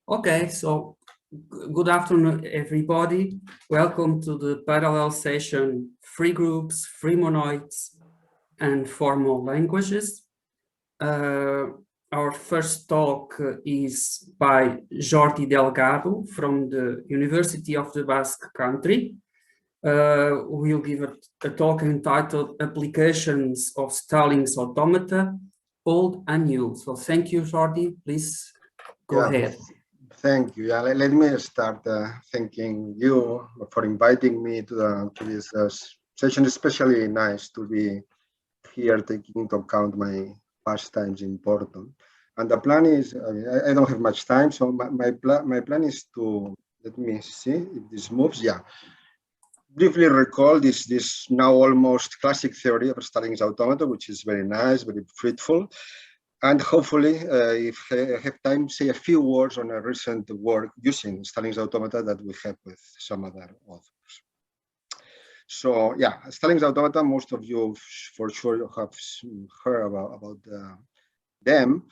Okay, so good afternoon, everybody. Welcome to the parallel session, free groups, free monoids, and formal languages. Our first talk is by Jordi Delgado from the University of the Basque Country. We'll give a talk entitled Applications of Stahling's Automata, Old and New. So thank you, Jordi. Please go ahead. Thank you. Yeah, let me start thanking you for inviting me to this session. Especially nice to be here, taking into account my pastimes in Porto. And the plan is, I don't have much time, so my plan is to, let me see if this moves. Yeah. Briefly recall this now almost classic theory of Stahling's automata, which is very nice, very fruitful. And hopefully, if I have time, say a few words on a recent work using Stahling's automata that we have with some other authors. So yeah, Stahling's automata, most of you for sure have heard about them.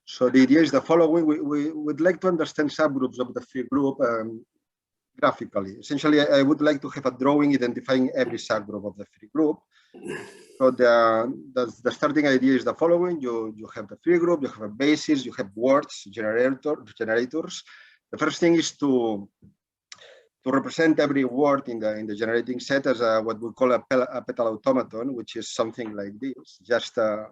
So the idea is the following. We would like to understand subgroups of the free group graphically. Essentially, I would like to have a drawing identifying every subgroup of the free group. So the starting idea is the following. You have the free group, you have a basis, you have words, generators. The first thing is to represent every word in the generating set as what we call a petal automaton, which is something like this, just a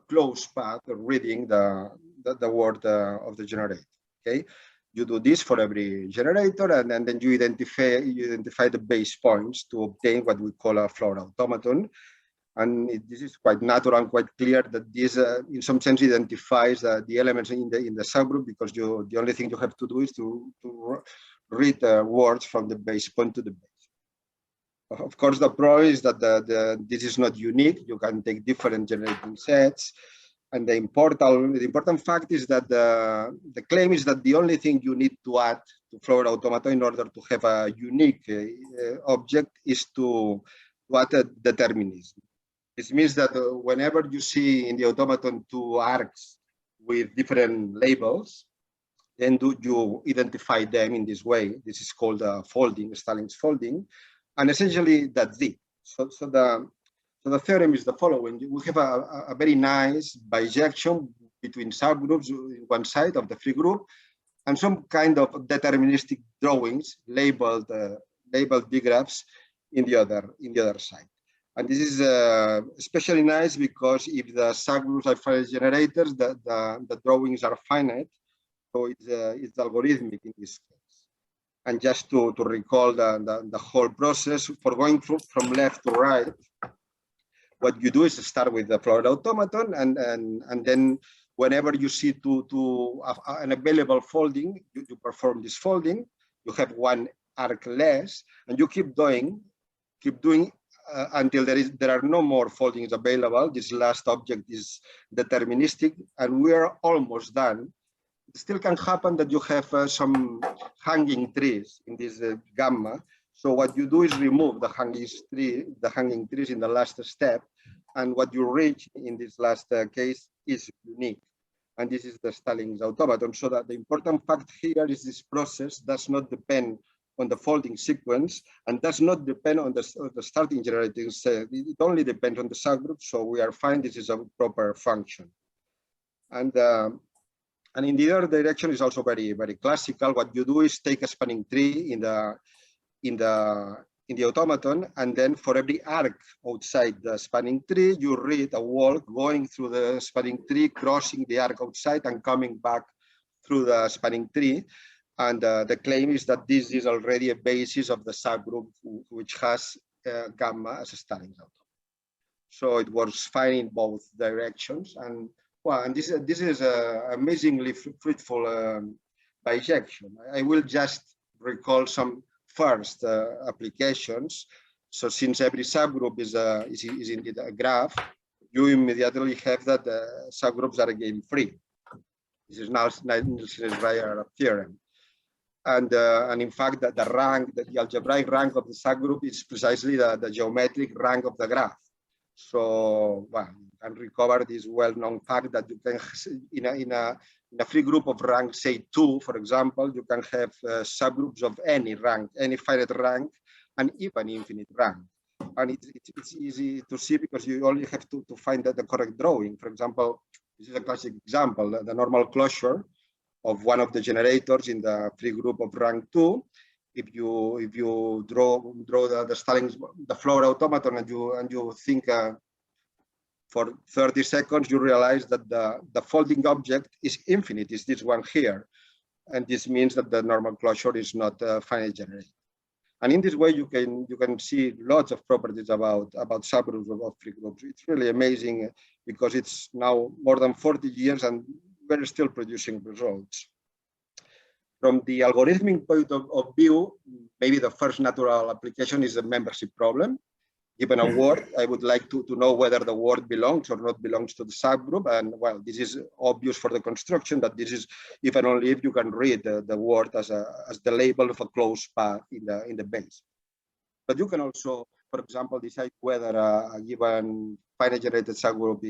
closed path reading the word of the generator. Okay, you do this for every generator, and then you identify the base points to obtain what we call a floor automaton. And this is quite natural and quite clear that this, in some sense, identifies the elements in the subgroup, because the only thing you have to do is to read words from the base point to the base. Of course, the problem is that this is not unique. You can take different generating sets. And the important fact is that the claim is that the only thing you need to add to floor automata in order to have a unique object is to add a determinism. This means that whenever you see in the automaton two arcs with different labels, then you identify them in this way. This is called folding, Stahling's folding. And essentially, that's it. So the theorem is the following. We have a very nice bijection between subgroups in one side of the free group and some kind of deterministic drawings labeled digraphs in the other side. And this is especially nice because if the subgroups are finite generators, the drawings are finite. So it's algorithmic in this case. And just to recall the whole process, for going from left to right, what you do is start with the floor automaton, and then whenever you see an available folding, you perform this folding. You have one arc less, and you keep doing until there are no more foldings available. This last object is deterministic, and we are almost done. It still can happen that you have some hanging trees in this gamma. So what you do is remove the hanging trees in the last step, and what you reach in this last case is unique. And this is the Stahling's automaton. So that the important fact here is this process does not depend on the folding sequence and does not depend on the starting generating set. It only depends on the subgroup. So we are fine. This is a proper function. And in the other direction is also very, very classical. What you do is take a spanning tree in the automaton, and then for every arc outside the spanning tree, you read a walk going through the spanning tree, crossing the arc outside and coming back through the spanning tree. And the claim is that this is already a basis of the subgroup, which has gamma as a Stahling's automata. So it works fine in both directions. And well, and this is amazingly fruitful bijection. I will just recall some first applications. So since every subgroup is indeed a graph, you immediately have that subgroups are again free. This is now Nielsen-Schreier theorem. And in fact, the algebraic rank of the subgroup is precisely the geometric rank of the graph. So, well, you can recover this well-known fact that you can, in a free group of rank, say 2, for example, you can have subgroups of any rank, any finite rank, and even infinite rank. And it's easy to see because you only have to find the correct drawing. For example, this is a classic example, the normal closure of one of the generators in the free group of rank 2. If you draw the Stallings, the floor automaton, and you think for 30 seconds, you realize that the folding object is infinite, is this one here. And this means that the normal closure is not finite generated. And in this way, you can see lots of properties about subgroups of free groups. It's really amazing because it's now more than 40 years and we're still producing results. From the algorithmic point of view, maybe the first natural application is a membership problem. Given a word, I would like to know whether the word belongs or not belongs to the subgroup. And well, this is obvious for the construction that this is if and only if you can read the word as the label of a closed path in the base. But you can also, for example, decide whether a given finite generated subgroup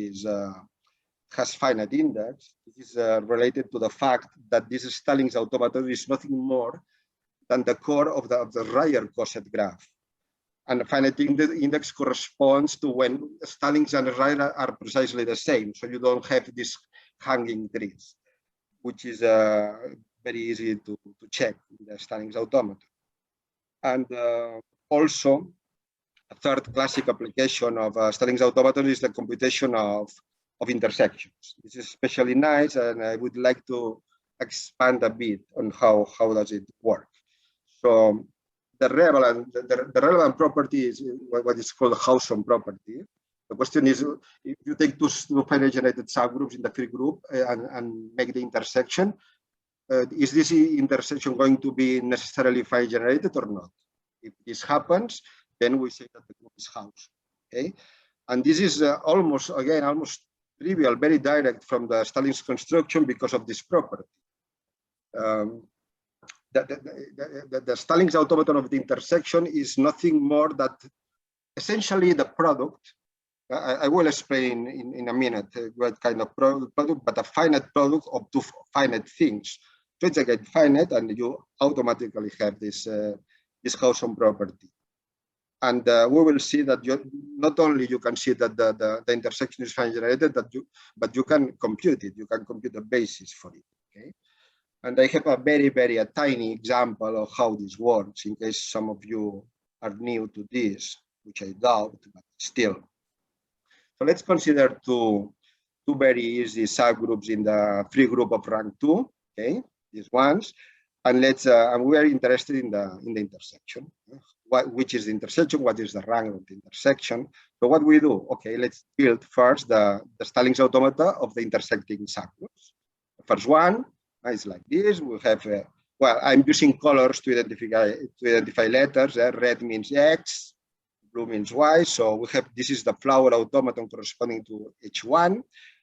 has finite index. This is related to the fact that this Stallings automaton is nothing more than the core of the Ryer-Coset graph. And the finite index corresponds to when Stallings and Ryer are precisely the same. So you don't have these hanging trees, which is very easy to check in the Stallings automaton. And also, a third classic application of Stallings automaton is the computation of intersections. This is especially nice, and I would like to expand a bit on how does it work. So the relevant property is what is called Hauson property. The question is, if you take two finite generated subgroups in the free group and make the intersection, is this intersection going to be necessarily finite generated or not? If this happens, then we say that the group is Hauson. Okay, and this is almost trivial, very direct from the Stallings construction because of this property. The Stallings automaton of the intersection is nothing more than essentially the product. I will explain in a minute what kind of product, but a finite product of two finite things. So it's again finite, and you automatically have this Hauson property. And we will see that not only you can see that the intersection is finite generated, but you can compute it. You can compute the basis for it. Okay. And I have a tiny example of how this works in case some of you are new to this, which I doubt, but still. So let's consider two very easy subgroups in the free group of rank 2. Okay, these ones, and and we are interested in the intersection. Which is the intersection? What is the rank of the intersection? So what we do? Okay, let's build first the Stallings automata of the intersecting subgroups. The first one is like this. We have well, I'm using colors to identify letters. Red means X, blue means Y. So we have this is the flower automaton corresponding to H1.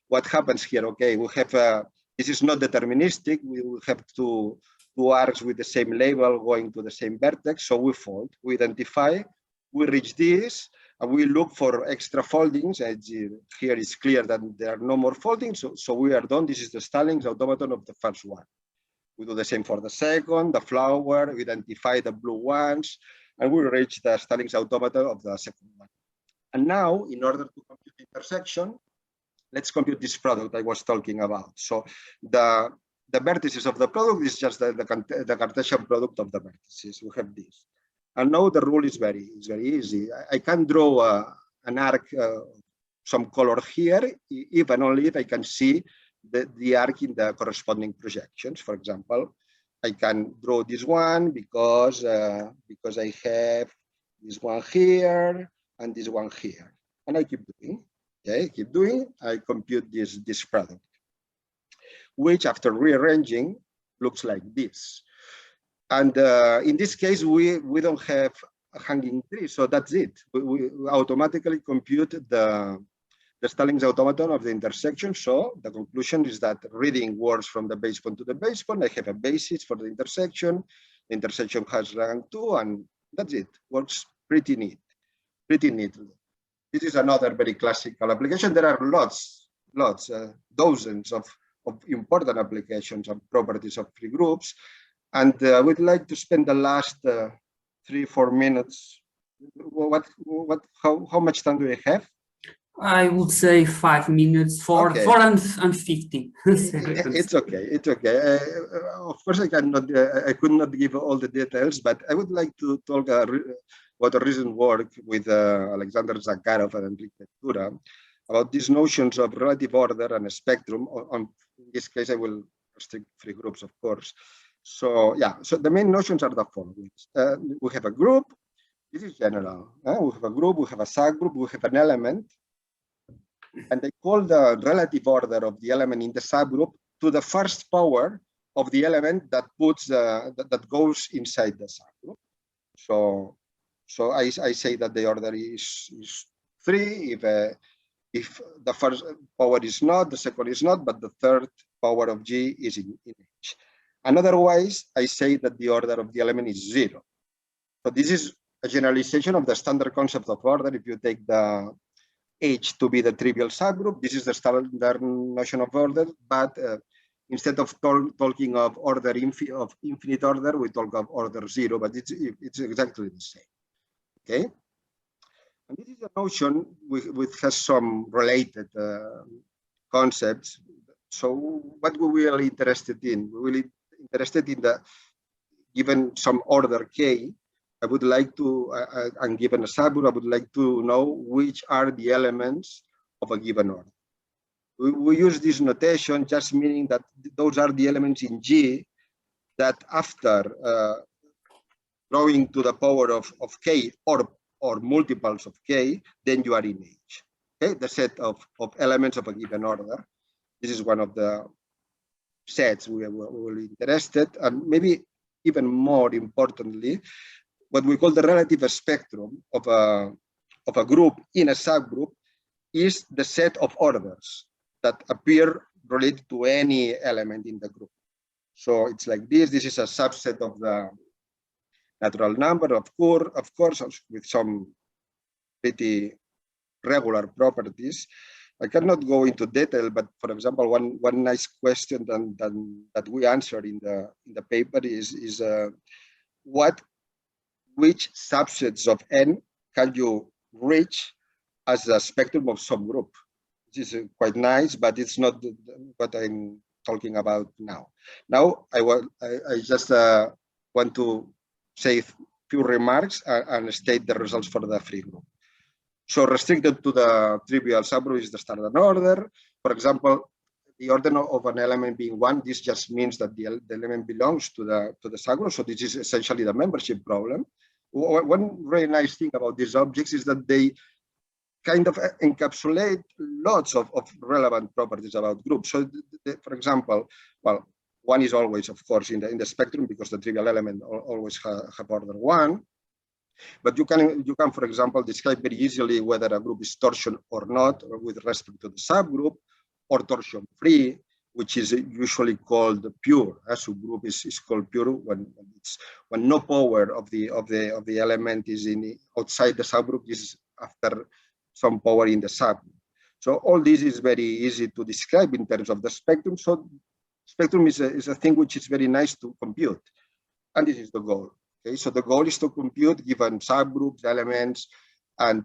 What happens here? Okay, we have this is not deterministic. We will have two arcs with the same label going to the same vertex. So we fold, we identify, we reach this, and we look for extra foldings. As here it's clear that there are no more foldings. So we are done. This is the Stallings automaton of the first one. We do the same for the second, the flower, we identify the blue ones, and we reach the Stallings automaton of the second one. And now, in order to compute the intersection, let's compute this product I was talking about. So the vertices of the product is just the Cartesian product of the vertices. We have this. And now the rule is very easy. I can draw an arc, some color here, if and only if I can see the arc in the corresponding projections. For example, I can draw this one because I have this one here and this one here. And I keep doing. Okay, keep doing. I compute this product, which after rearranging looks like this. And in this case, we don't have a hanging tree, so that's it. We automatically compute the Stallings automaton of the intersection. So the conclusion is that reading words from the base point to the base point, I have a basis for the intersection. The intersection has rank 2, and that's it. Works pretty neatly. This is another very classical application. There are dozens of important applications of properties of free groups. And I would like to spend the last 3-4 minutes. How much time do we have? I would say 5 minutes, 450 seconds. It's okay. It's okay. Of course, I cannot. I could not give all the details, but I would like to talk about a recent work with Alexander Zakharov and Enrique Tura about these notions of relative order and a spectrum. In this case, I will restrict free groups, of course. So yeah. So the main notions are the following: we have a group. This is general. We have a group. We have a subgroup. We have an element. And I call the relative order of the element in the subgroup to the first power of the element that puts that goes inside the subgroup. So I say that the order is 3 if the first power is not, the second is not, but the third power of G is in H. And otherwise, I say that the order of the element is 0. So this is a generalization of the standard concept of order. If you take the H to be the trivial subgroup, this is the standard notion of order, but instead of talking of order of infinite order, we talk of order 0, but it's exactly the same. Okay, and this is a notion which has some related concepts. So what we will interested in? We will interested in the given some order K. I would like to, and given a subgroup, I would like to know which are the elements of a given order. We use this notation just meaning that those are the elements in G that after drawing to the power of K or multiples of K, then you are in H. Okay, the set of elements of a given order. This is one of the sets we are interested, and maybe even more importantly, what we call the relative spectrum of a group in a subgroup is the set of orders that appear related to any element in the group. So it's like this. This is a subset of the natural number, of course, with some pretty regular properties. I cannot go into detail, but for example, one nice question that we answer in the paper is which subsets of n can you reach as a spectrum of some group? This is quite nice, but it's not what I'm talking about now. Now I just want to say a few remarks and state the results for the free group. So restricted to the trivial subgroup is the standard order. For example, the order of an element being 1, this just means that the element belongs to the subgroup. So this is essentially the membership problem. One very nice thing about these objects is that they kind of encapsulate lots of relevant properties about groups. So for example, well, 1 is always, of course, in the spectrum because the trivial element always have order 1. But you can, for example, describe very easily whether a group is torsion or not, or with respect to the subgroup, or torsion free, which is usually called pure. A subgroup is called pure when no power of the element is outside the subgroup, is after some power in the subgroup. So all this is very easy to describe in terms of the spectrum. So spectrum is a thing which is very nice to compute, and this is the goal. Okay, so the goal is to compute given subgroups, elements, and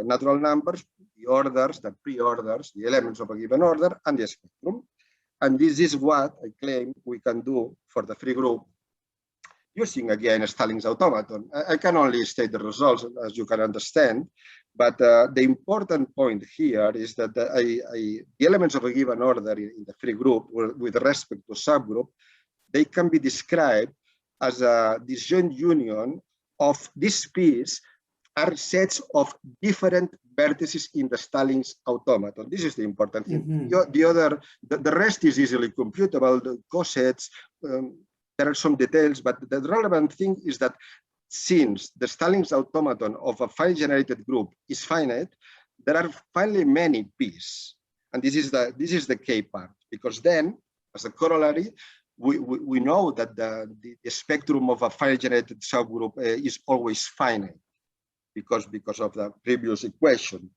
natural numbers, the orders, the pre-orders, the elements of a given order, and the spectrum. And this is what I claim we can do for the free group using, again, Stalin's automaton. I can only state the results, as you can understand, but the important point here is that the elements of a given order in the free group with respect to subgroup, they can be described as a disjoint union of this piece are sets of different vertices in the Stalin's automaton. This is the important thing. The rest is easily computable, the cosets, there are some details, but the relevant thing is that since the Stalin's automaton of a finite generated group is finite, there are finally many p's. And this is the key part, because then, as a corollary, we know that the spectrum of a finite generated subgroup is always finite because of the previous equation.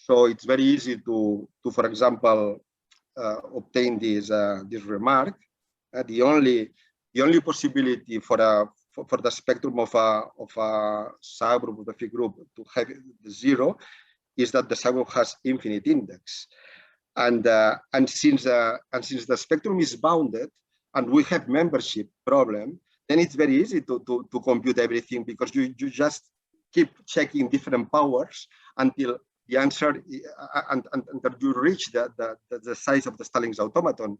So it's very easy to for example, obtain this remark. The only possibility for the spectrum of a subgroup of the free group to have the 0 is that the subgroup has infinite index. And since the spectrum is bounded and we have membership problem, then it's very easy to compute everything, because you just keep checking different powers until the answer until you reach the size of the Stallings automaton.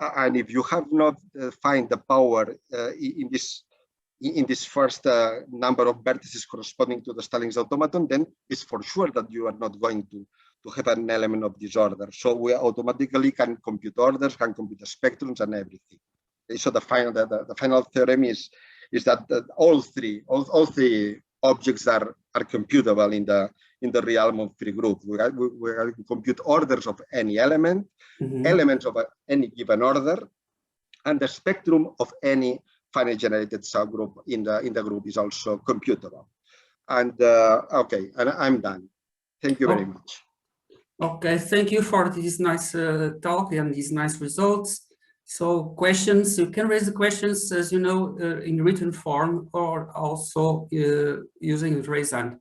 And if you have not find the power in this first number of vertices corresponding to the Stallings automaton, then it's for sure that you are not going to have an element of disorder. So we automatically can compute orders, can compute the spectrums and everything. Okay, so the final theorem is that all three objects are computable in the realm of free group. We can compute orders of any element, elements of any given order, and the spectrum of any finite generated subgroup in the group is also computable. And okay, and I'm done. Thank you very much. Okay, thank you for this nice talk and these nice results. So questions, you can raise the questions, as you know, in written form, or also using raise hand.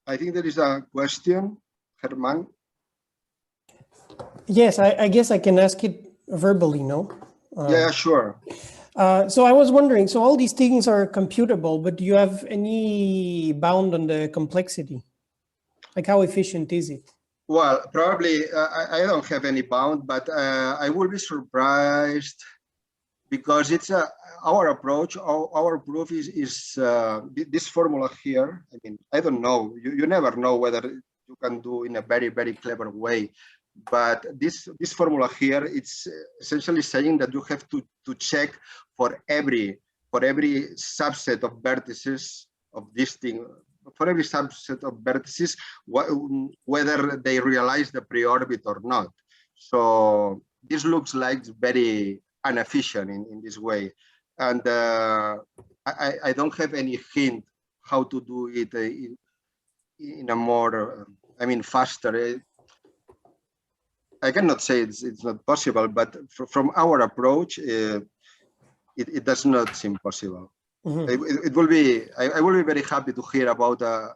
I think there is a question, Herman. Yes, I guess I can ask it verbally, no? Yeah, sure. So I was wondering, so all these things are computable, but do you have any bound on the complexity? Like how efficient is it? Well, probably I don't have any bound, but I will be surprised, because it's our approach, our proof is this formula here. I mean, I don't know. You never know whether you can do in a very, very clever way. But this formula here, it's essentially saying that you have to check for every subset of vertices of this thing, for every subset of vertices, whether they realize the pre-orbit or not. So this looks like very inefficient in this way, and I don't have any hint how to do it in a more, I mean, faster. I cannot say it's not possible, but from our approach, it does not seem possible. It will be. I will be very happy to hear about a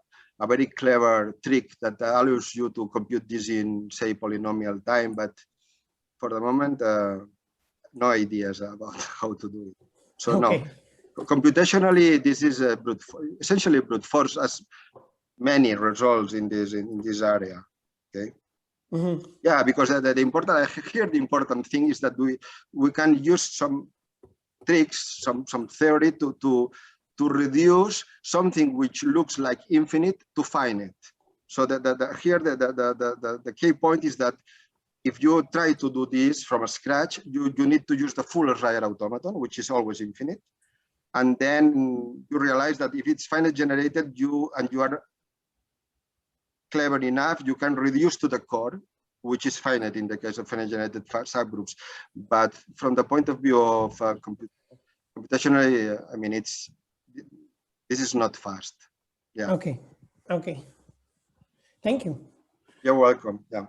very clever trick that allows you to compute this in, say, polynomial time. But for the moment, no ideas about how to do it. So no, computationally, this is a essentially brute force, as many results in this area. Okay. Yeah, because the important thing is that we can use some tricks, some theory to reduce something which looks like infinite to finite. So the key point is that if you try to do this from scratch, you need to use the full Schreier automaton, which is always infinite, and then you realize that if it's finite generated, you are clever enough, you can reduce to the core, which is finite in the case of finite generated subgroups. But from the point of view of computationally, I mean, this is not fast. Yeah. Okay. Thank you. You're welcome. Yeah.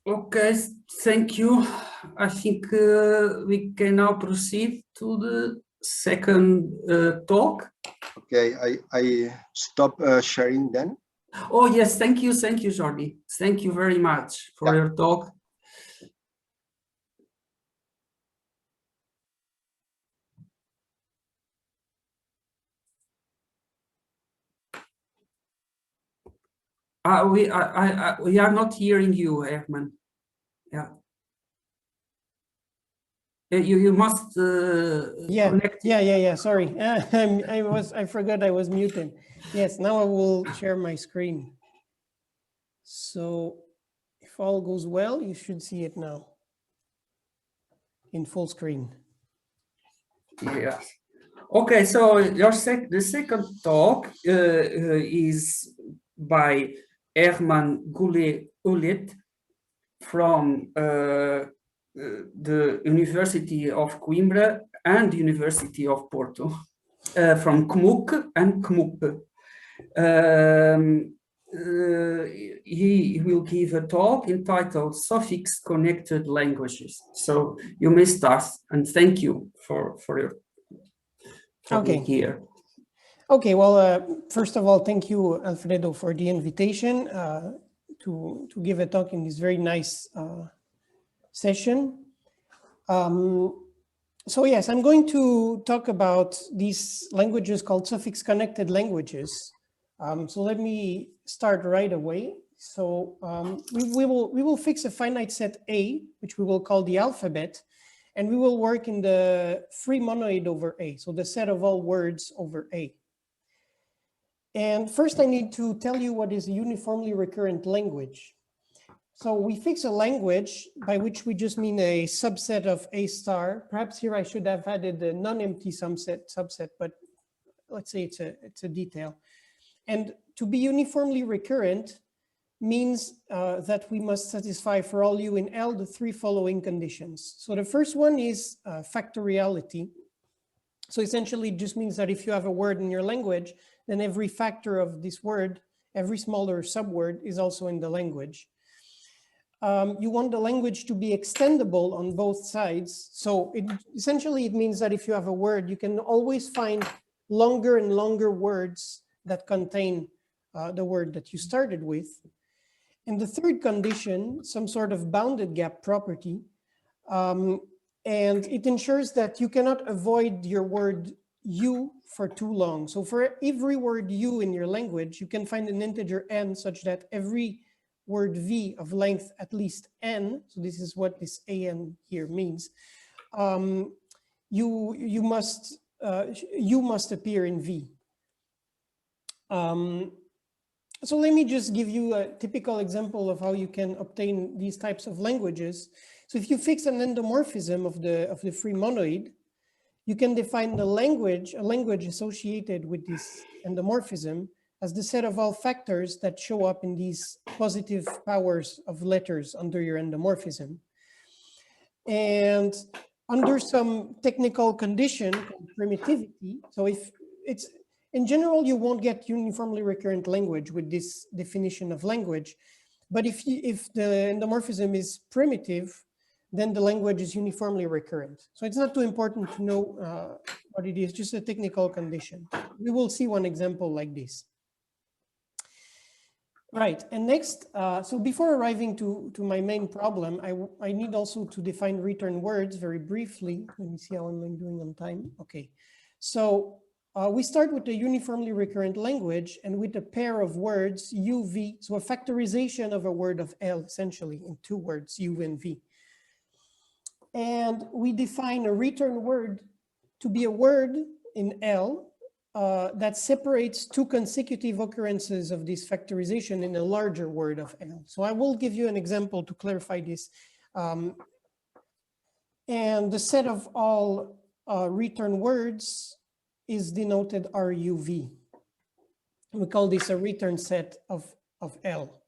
Okay, thank you. I think we can now proceed to the second talk. Okay, I stop sharing then. Oh yes, thank you, Jordi. Thank you very much for your talk. We are not hearing you, Herman. Yeah. You must connect. Yeah. Sorry, I forgot I was muted. Yes, now I will share my screen. So if all goes well, you should see it now in full screen. Yes. Okay, so the second talk is by Herman Goulet from the University of Coimbra and University of Porto, from CMUC and CMUP. He will give a talk entitled Suffix Connected Languages. So you may start, and thank you for being here. Okay, well, first of all, thank you, Alfredo, for the invitation to give a talk in this very nice session. So yes, I'm going to talk about these languages called suffix connected languages. So let me start right away. So we will fix a finite set A, which we will call the alphabet, and we will work in the free monoid over A, so the set of all words over A. And first I need to tell you what is a uniformly recurrent language. So we fix a language by which we just mean a subset of A star. Perhaps here I should have added a non-empty subset, but let's say it's a detail. And to be uniformly recurrent means that we must satisfy for all u in L the three following conditions. So the first one is factoriality. So essentially it just means that if you have a word in your language, then every factor of this word, every smaller subword is also in the language. You want the language to be extendable on both sides. So essentially it means that if you have a word, you can always find longer and longer words that contain the word that you started with. And the third condition, some sort of bounded gap property, and it ensures that you cannot avoid your word u for too long. So for every word u in your language, you can find an integer n such that every word v of length at least n, so this is what this an here means, you must appear in v. So let me just give you a typical example of how you can obtain these types of languages. So if you fix an endomorphism of the free monoid, you can define the language, a language associated with this endomorphism, as the set of all factors that show up in these positive powers of letters under your endomorphism. And under some technical condition called primitivity, so if it's, in general, you won't get uniformly recurrent language with this definition of language. But if the endomorphism is primitive, then the language is uniformly recurrent. So it's not too important to know what it is, just a technical condition. We will see one example like this. Right, and next, so before arriving to my main problem, I need also to define return words very briefly. Let me see how I'm doing on time. Okay, so we start with a uniformly recurrent language and with a pair of words, u, v, so a factorization of a word of L, essentially, in two words, u and v. And we define a return word to be a word in L that separates two consecutive occurrences of this factorization in a larger word of L. So I will give you an example to clarify this. And the set of all return words is denoted RUV. We call this a return set of L.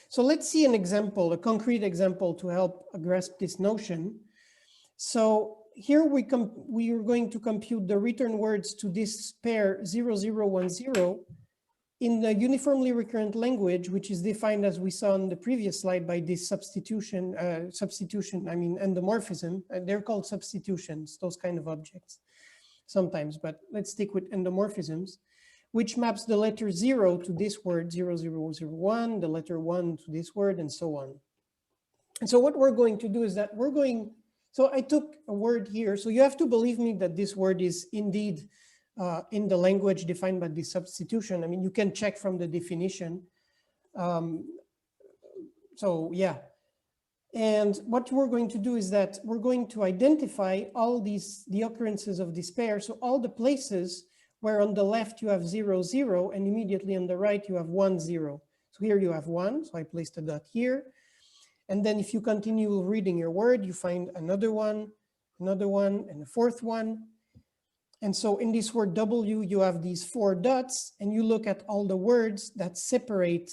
So let's see an example, a concrete example to help grasp this notion. So here we are going to compute the return words to this pair 0010 in the uniformly recurrent language, which is defined as we saw on the previous slide by this substitution, endomorphism. They're called substitutions, those kind of objects sometimes, but let's stick with endomorphisms, which maps the letter 0 to this word 0001, the letter 1 to this word, and so on. And so what we're going to do is that so I took a word here, so you have to believe me that this word is indeed in the language defined by this substitution. I mean, you can check from the definition. So yeah. And what we're going to do is that we're going to identify all the occurrences of this pair. So all the places where on the left you have 0, 0, and immediately on the right you have 1, 0. So here you have one, so I placed a dot here. And then if you continue reading your word, you find another one, and a fourth one. And so in this word W, you have these 4 dots, and you look at all the words that separate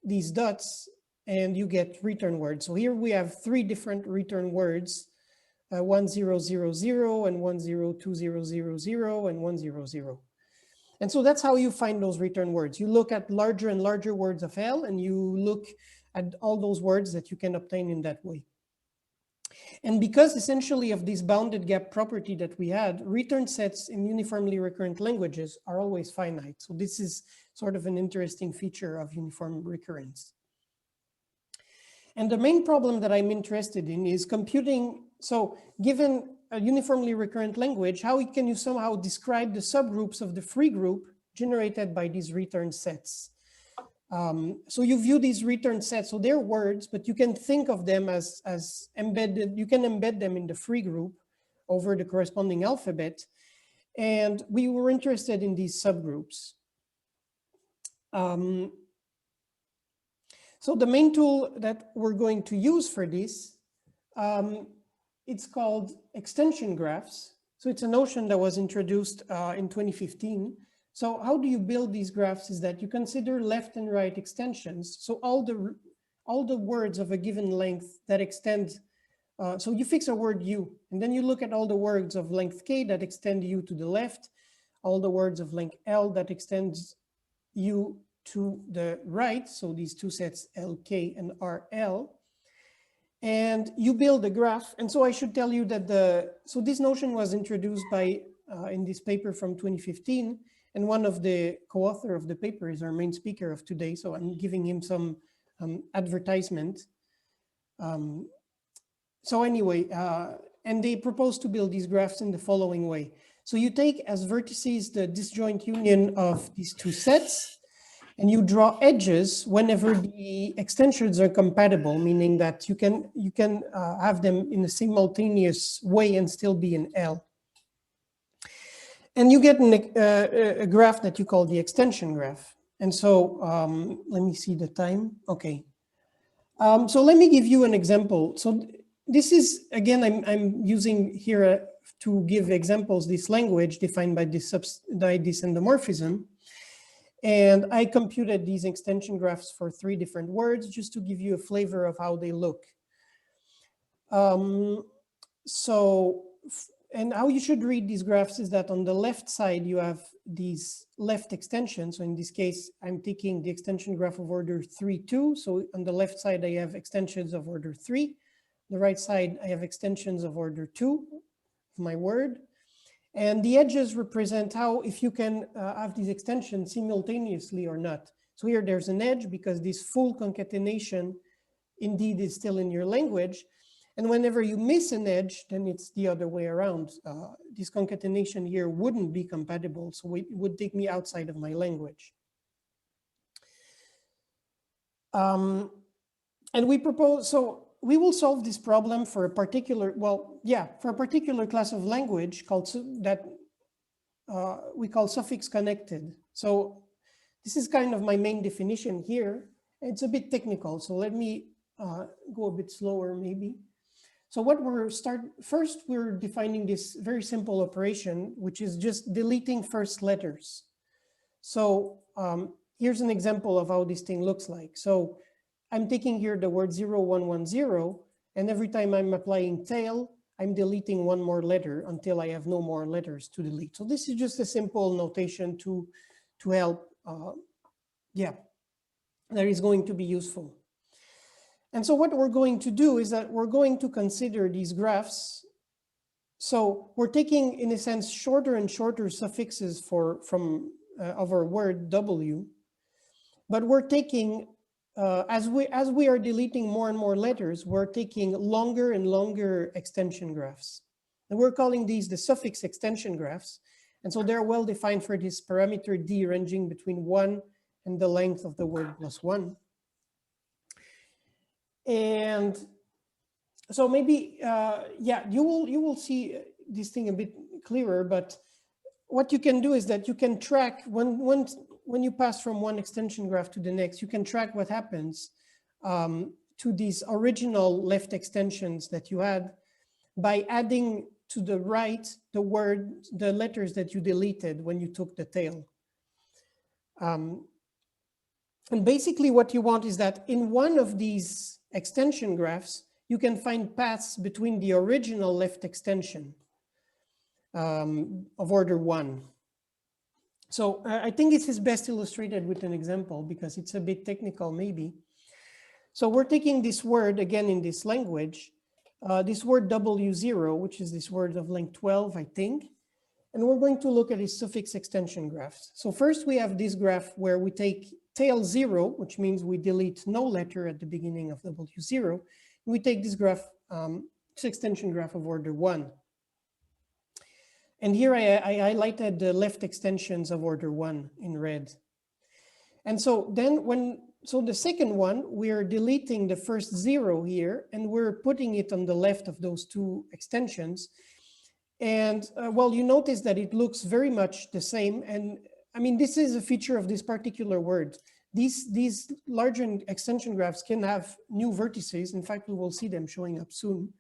these dots, and you get return words. So here we have 3 different return words, 1000 and 102000 and 100. And so that's how you find those return words. You look at larger and larger words of L, and you look at all those words that you can obtain in that way. And because essentially of this bounded gap property that we had, return sets in uniformly recurrent languages are always finite. So this is sort of an interesting feature of uniform recurrence. And the main problem that I'm interested in is computing. So given a uniformly recurrent language, how can you somehow describe the subgroups of the free group generated by these return sets? So you view these return sets, so they're words, but you can think of them as embedded. You can embed them in the free group over the corresponding alphabet. And we were interested in these subgroups. So the main tool that we're going to use for this, it's called extension graphs. So it's a notion that was introduced in 2015. So how do you build these graphs is that you consider left and right extensions. So all the words of a given length that extend, so you fix a word U, and then you look at all the words of length K that extend U to the left, all the words of length L that extends U to the right. So these 2 sets LK and RL. And you build a graph. And so I should tell you that so this notion was introduced by, in this paper from 2015. And one of the co-author of the paper is our main speaker of today. So I'm giving him some advertisement. So anyway, and they propose to build these graphs in the following way. So you take as vertices the disjoint union of these 2 sets, and you draw edges whenever the extensions are compatible, meaning that you can have them in a simultaneous way and still be in L. And you get a graph that you call the extension graph. And so let me see the time. Okay. So let me give you an example. So this is, again, I'm using here to give examples, this language defined by this endomorphism. And I computed these extension graphs for 3 different words just to give you a flavor of how they look. And how you should read these graphs is that on the left side, you have these left extensions. So in this case, I'm taking the extension graph of order 3, 2. So on the left side, I have extensions of order 3. The right side, I have extensions of order 2 of my word. And the edges represent how, if you can have these extensions simultaneously or not. So here there's an edge because this full concatenation indeed is still in your language. And whenever you miss an edge, then it's the other way around. This concatenation here wouldn't be compatible, so it would take me outside of my language. And we propose, so we will solve this problem for a particular, for a particular class of language called that we call suffix connected. So this is kind of my main definition here. It's a bit technical, so let me go a bit slower maybe. So what first we're defining this very simple operation, which is just deleting first letters. So here's an example of how this thing looks like. So I'm taking here the word 0110, and every time I'm applying tail, I'm deleting one more letter until I have no more letters to delete. So this is just a simple notation to help, that is going to be useful. And so what we're going to do is that we're going to consider these graphs. So we're taking, in a sense, shorter and shorter suffixes of our word W, but we're taking, as we are deleting more and more letters, we're taking longer and longer extension graphs. And we're calling these the suffix extension graphs. And so they're well defined for this parameter D ranging between 1 and the length of the word plus 1. And so maybe, you will see this thing a bit clearer, but what you can do is that you can track when you pass from one extension graph to the next, you can track what happens to these original left extensions that you had by adding to the right the letters that you deleted when you took the tail. And basically what you want is that in one of these extension graphs, you can find paths between the original left extension of order 1. So I think this is best illustrated with an example because it's a bit technical maybe. So we're taking this word again in this language, this word W0, which is this word of length 12, I think. And we're going to look at its suffix extension graphs. So first we have this graph where we take tail 0, which means we delete no letter at the beginning of W0. We take this graph, this extension graph of order 1. And here I highlighted the left extensions of order 1 in red. And so then so the second one, we're deleting the first 0 here, and we're putting it on the left of those two extensions. And well, you notice that it looks very much the same. And I mean, this is a feature of this particular word. These larger extension graphs can have new vertices. In fact, we will see them showing up soon.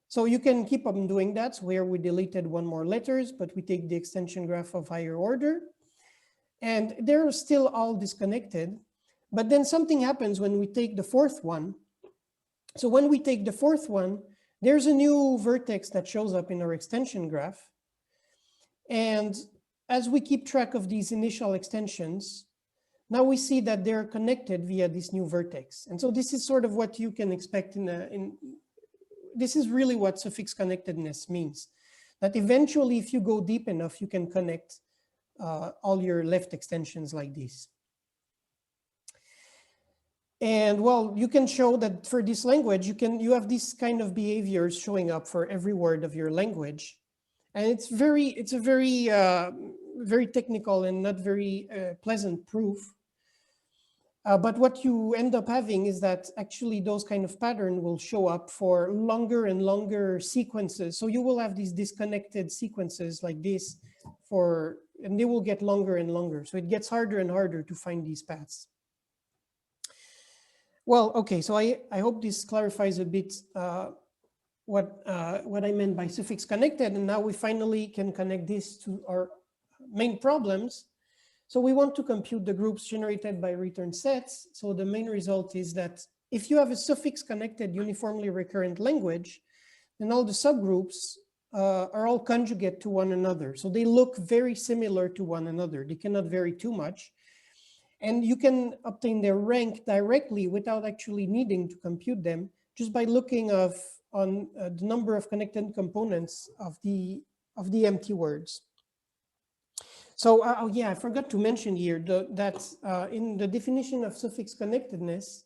So you can keep on doing that, where we deleted one more letters, but we take the extension graph of higher order. And they're still all disconnected. But then something happens when we take the fourth one. So when we take the fourth one, there's a new vertex that shows up in our extension graph. And as we keep track of these initial extensions, now we see that they're connected via this new vertex. And so this is sort of what you can expect this is really what suffix connectedness means. That eventually, if you go deep enough, you can connect all your left extensions like this. And well, you can show that for this language, you have these kind of behaviors showing up for every word of your language. And it's a very technical and not very pleasant proof. But what you end up having is that actually those kind of pattern will show up for longer and longer sequences. So you will have these disconnected sequences like this and they will get longer and longer. So it gets harder and harder to find these paths. Well, okay, so I hope this clarifies a bit what I meant by suffix connected. And now we finally can connect this to our main problems. So we want to compute the groups generated by return sets. So the main result is that if you have a suffix connected uniformly recurrent language, then all the subgroups are all conjugate to one another. So they look very similar to one another. They cannot vary too much. And you can obtain their rank directly without actually needing to compute them, just by looking on the number of connected components of the empty words. So, oh yeah, I forgot to mention here that in the definition of suffix connectedness,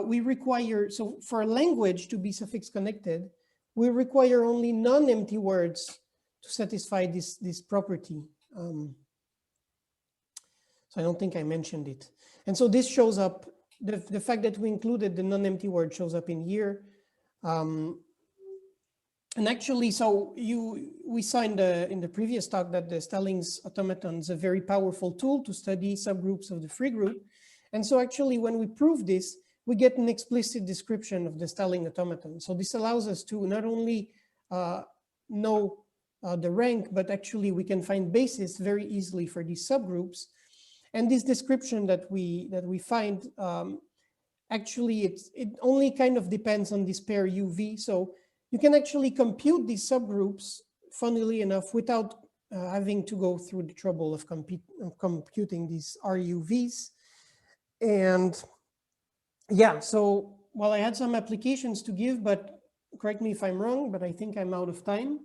we require, so for a language to be suffix connected, we require only non-empty words to satisfy this property. So I don't think I mentioned it. And so this shows up, the fact that we included the non-empty word shows up in here. And actually, so we saw in the previous talk that the Stallings automaton is a very powerful tool to study subgroups of the free group. And so actually, when we prove this, we get an explicit description of the Stalling automaton. So this allows us to not only know the rank, but actually we can find basis very easily for these subgroups. And this description that we find, actually it only kind of depends on this pair UV. So you can actually compute these subgroups, funnily enough, without having to go through the trouble of computing these RUVs. And yeah, so well, I had some applications to give, but correct me if I'm wrong, but I think I'm out of time.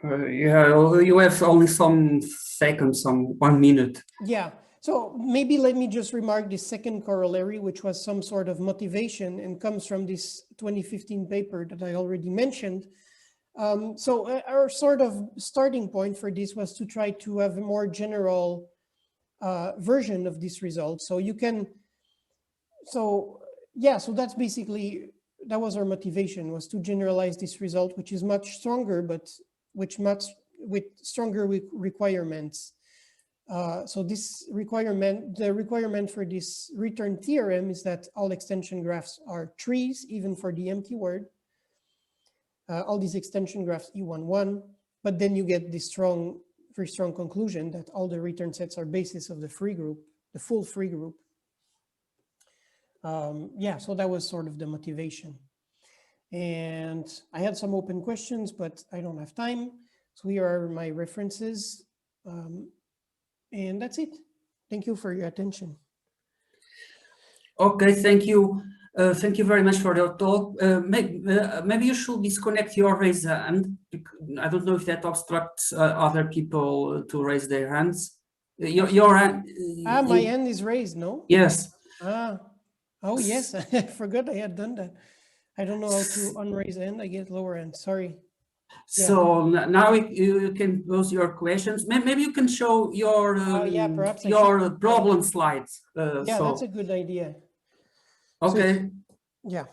Yeah, you have only some seconds, some 1 minute. Yeah. So maybe let me just remark this second corollary, which was some sort of motivation and comes from this 2015 paper that I already mentioned. So our sort of starting point for this was to try to have a more general version of this result. So you can, so yeah, so that's basically, that was our motivation, was to generalize this result, which is much stronger, but which with stronger requirements. So this requirement, the requirement for this return theorem is that all extension graphs are trees, even for the empty word. All these extension graphs E11, but then you get this very strong conclusion that all the return sets are basis of the free group, the full free group. Yeah, so that was sort of the motivation. And I had some open questions, but I don't have time. So here are my references. And that's it. Thank you for your attention. Okay, thank you. Thank you very much for your talk. Maybe you should disconnect your raise hand. I don't know if that obstructs other people to raise their hands. Your hand. My hand is raised, no? Yes. Oh, yes, I forgot I had done that. I don't know how to unraise hand. I get lower hand, sorry. So now you can pose your questions. Maybe you can show your your problem slides. Yeah, that's a good idea. Okay. So yeah.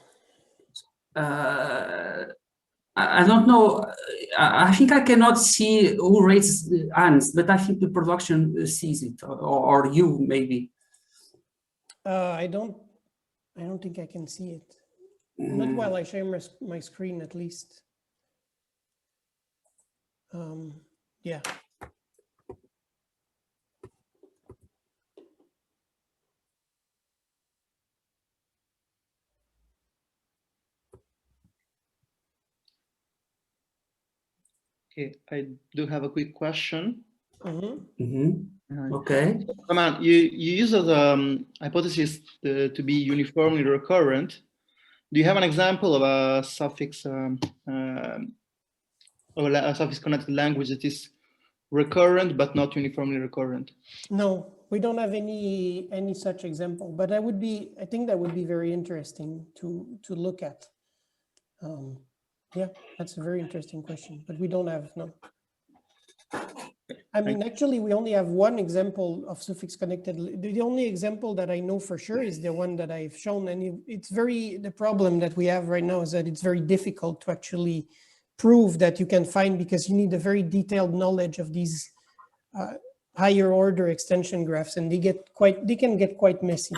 I don't know. I think I cannot see who raised hands, but I think the production sees it, or you maybe. I don't think I can see it. Not while I share my screen, at least. Yeah. Okay, I do have a quick question. Okay. Come on, you use the hypothesis to be uniformly recurrent. Do you have an example of a suffix a suffix connected language that is recurrent but not uniformly recurrent? No, we don't have any such example, but I think that would be very interesting to look at. Yeah, that's a very interesting question, but we don't have, no. I mean, actually, we only have one example of suffix connected. The only example that I know for sure is the one that I've shown, and the problem that we have right now is that it's very difficult to actually prove that you can find, because you need a very detailed knowledge of these higher order extension graphs, and they can get quite messy.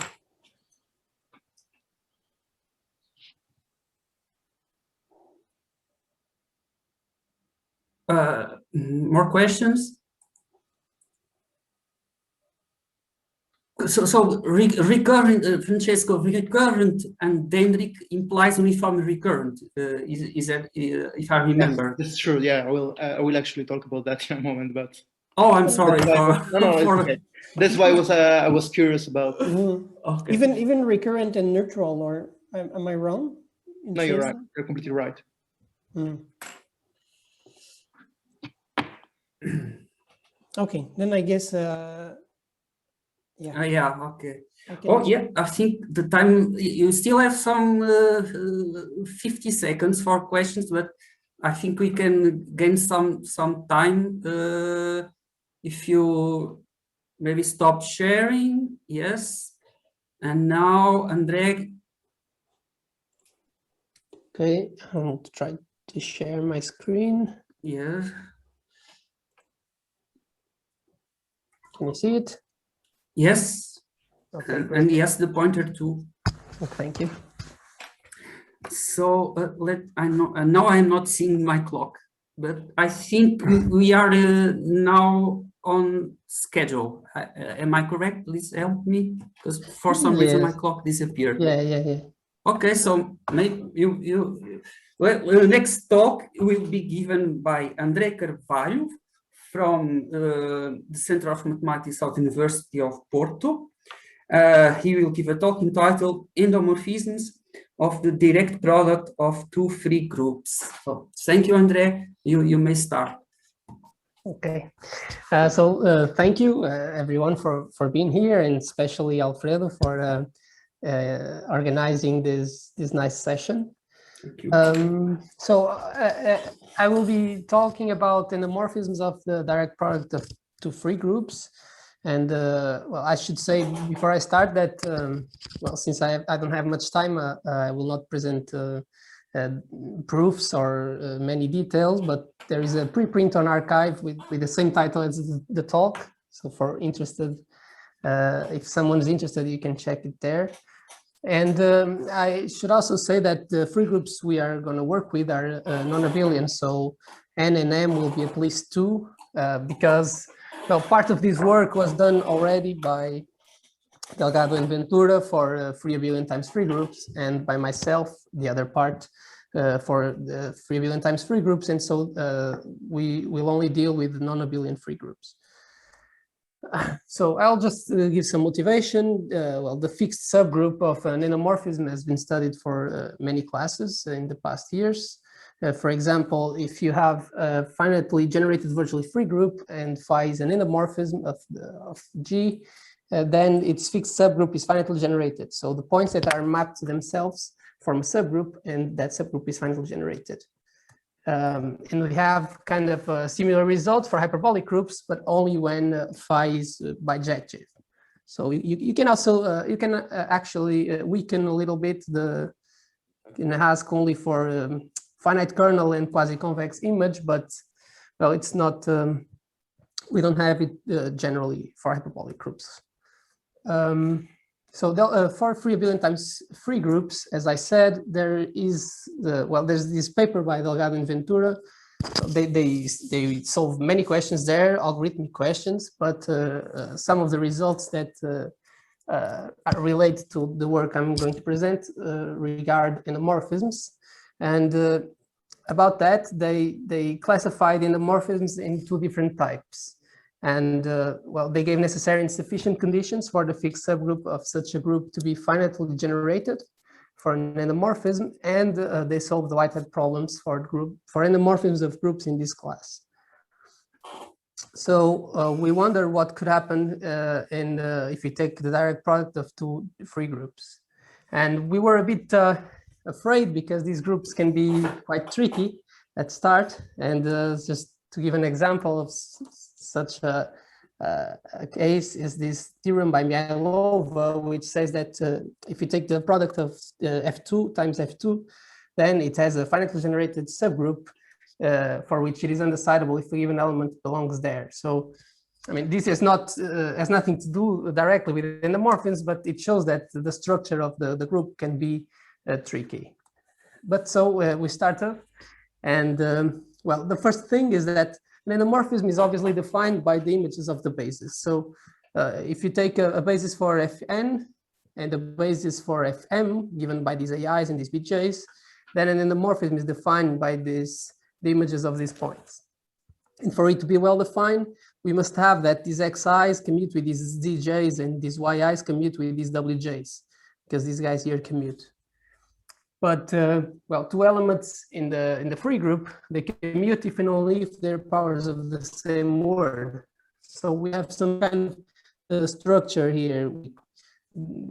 More questions? So recurrent, Francesco, recurrent and dendric implies uniformly recurrent. Is that, if I remember? That's true. Yeah, I will actually talk about that in a moment. But oh, I'm sorry. No, it's okay. That's why I was curious about. Okay. Even recurrent and neutral, or am I wrong? No, you're right. You're completely right. Okay, then I guess. Yeah. Yeah. Okay. Oh, yeah. I think the time, you still have some 50 seconds for questions, but I think we can gain some time if you maybe stop sharing. Yes. And now, Andre. Okay, I'll try to share my screen. Yes. Can you see it? Yes. Okay, and yes, the pointer too. Thank you. So I know I'm not seeing my clock, but I think we are now on schedule. Am I correct? Please help me, because for some reason my clock disappeared. Yeah. Okay, so maybe well, next talk will be given by André Carvalho from the Center of Mathematics of the University of Porto. He will give a talk entitled Endomorphisms of the direct product of two free groups. So thank you, André. You may start. Okay. Thank you, everyone, for being here, and especially Alfredo for organizing this nice session. Thank you. I will be talking about endomorphisms of the direct product of two free groups. And well, I should say before I start that, well, since I don't have much time, I will not present proofs or many details, but there is a preprint on archive with the same title as the talk. So for interested, if someone is interested, you can check it there. And I should also say that the free groups we are going to work with are non-abelian. So N and M will be at least 2 because, well, part of this work was done already by Delgado and Ventura for free abelian times free groups, and by myself, the other part for the free abelian times free groups. And so we will only deal with non-abelian free groups. So I'll just give some motivation. Well, the fixed subgroup of an endomorphism has been studied for many classes in the past years. For example, if you have a finitely generated virtually free group and phi is an endomorphism of G, then its fixed subgroup is finitely generated. So the points that are mapped to themselves form a subgroup, and that subgroup is finitely generated. And we have kind of a similar result for hyperbolic groups, but only when phi is bijective. So you can also actually weaken a little bit the ask only for finite kernel and quasi-convex image, but well, it's not. We don't have it generally for hyperbolic groups. So for free abelian times free groups, as I said, there is there's this paper by Delgado and Ventura. They solve many questions there, algorithmic questions, but some of the results that relate to the work I'm going to present regard endomorphisms. And about that, they classified endomorphisms in 2 different types. And well, they gave necessary and sufficient conditions for the fixed subgroup of such a group to be finitely generated for an endomorphism, and they solved the Whitehead problems for endomorphisms of groups in this class. So we wonder what could happen if we take the direct product of 2 free groups. And we were a bit afraid because these groups can be quite tricky at start. And just to give an example of such a case is this theorem by Mihailova, which says that if you take the product of F2 times F2, then it has a finitely generated subgroup for which it is undecidable if a given element belongs there. So, I mean, this is not has nothing to do directly with endomorphisms, but it shows that the structure of the group can be tricky. But so we started, and well, the first thing is that an endomorphism is obviously defined by the images of the basis. So if you take a basis for Fn and a basis for Fm given by these AIs and these BJs, then an endomorphism is defined by the images of these points. And for it to be well defined, we must have that these Xi's commute with these ZJs and these YI's commute with these WJs, because these guys here commute. But well, 2 elements in the free group, they commute if and only if they're powers of the same word. So we have some kind of structure here.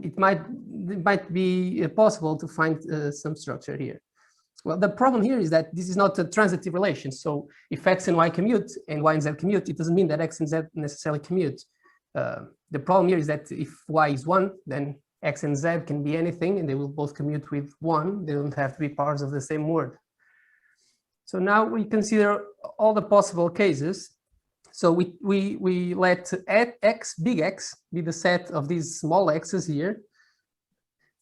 It might be possible to find some structure here. Well, the problem here is that this is not a transitive relation. So if X and Y commute and Y and Z commute, it doesn't mean that X and Z necessarily commute. The problem here is that if Y is 1, then X and Z can be anything, and they will both commute with 1. They don't have to be powers of the same word. So now we consider all the possible cases. So we let X, big X, be the set of these small x's here.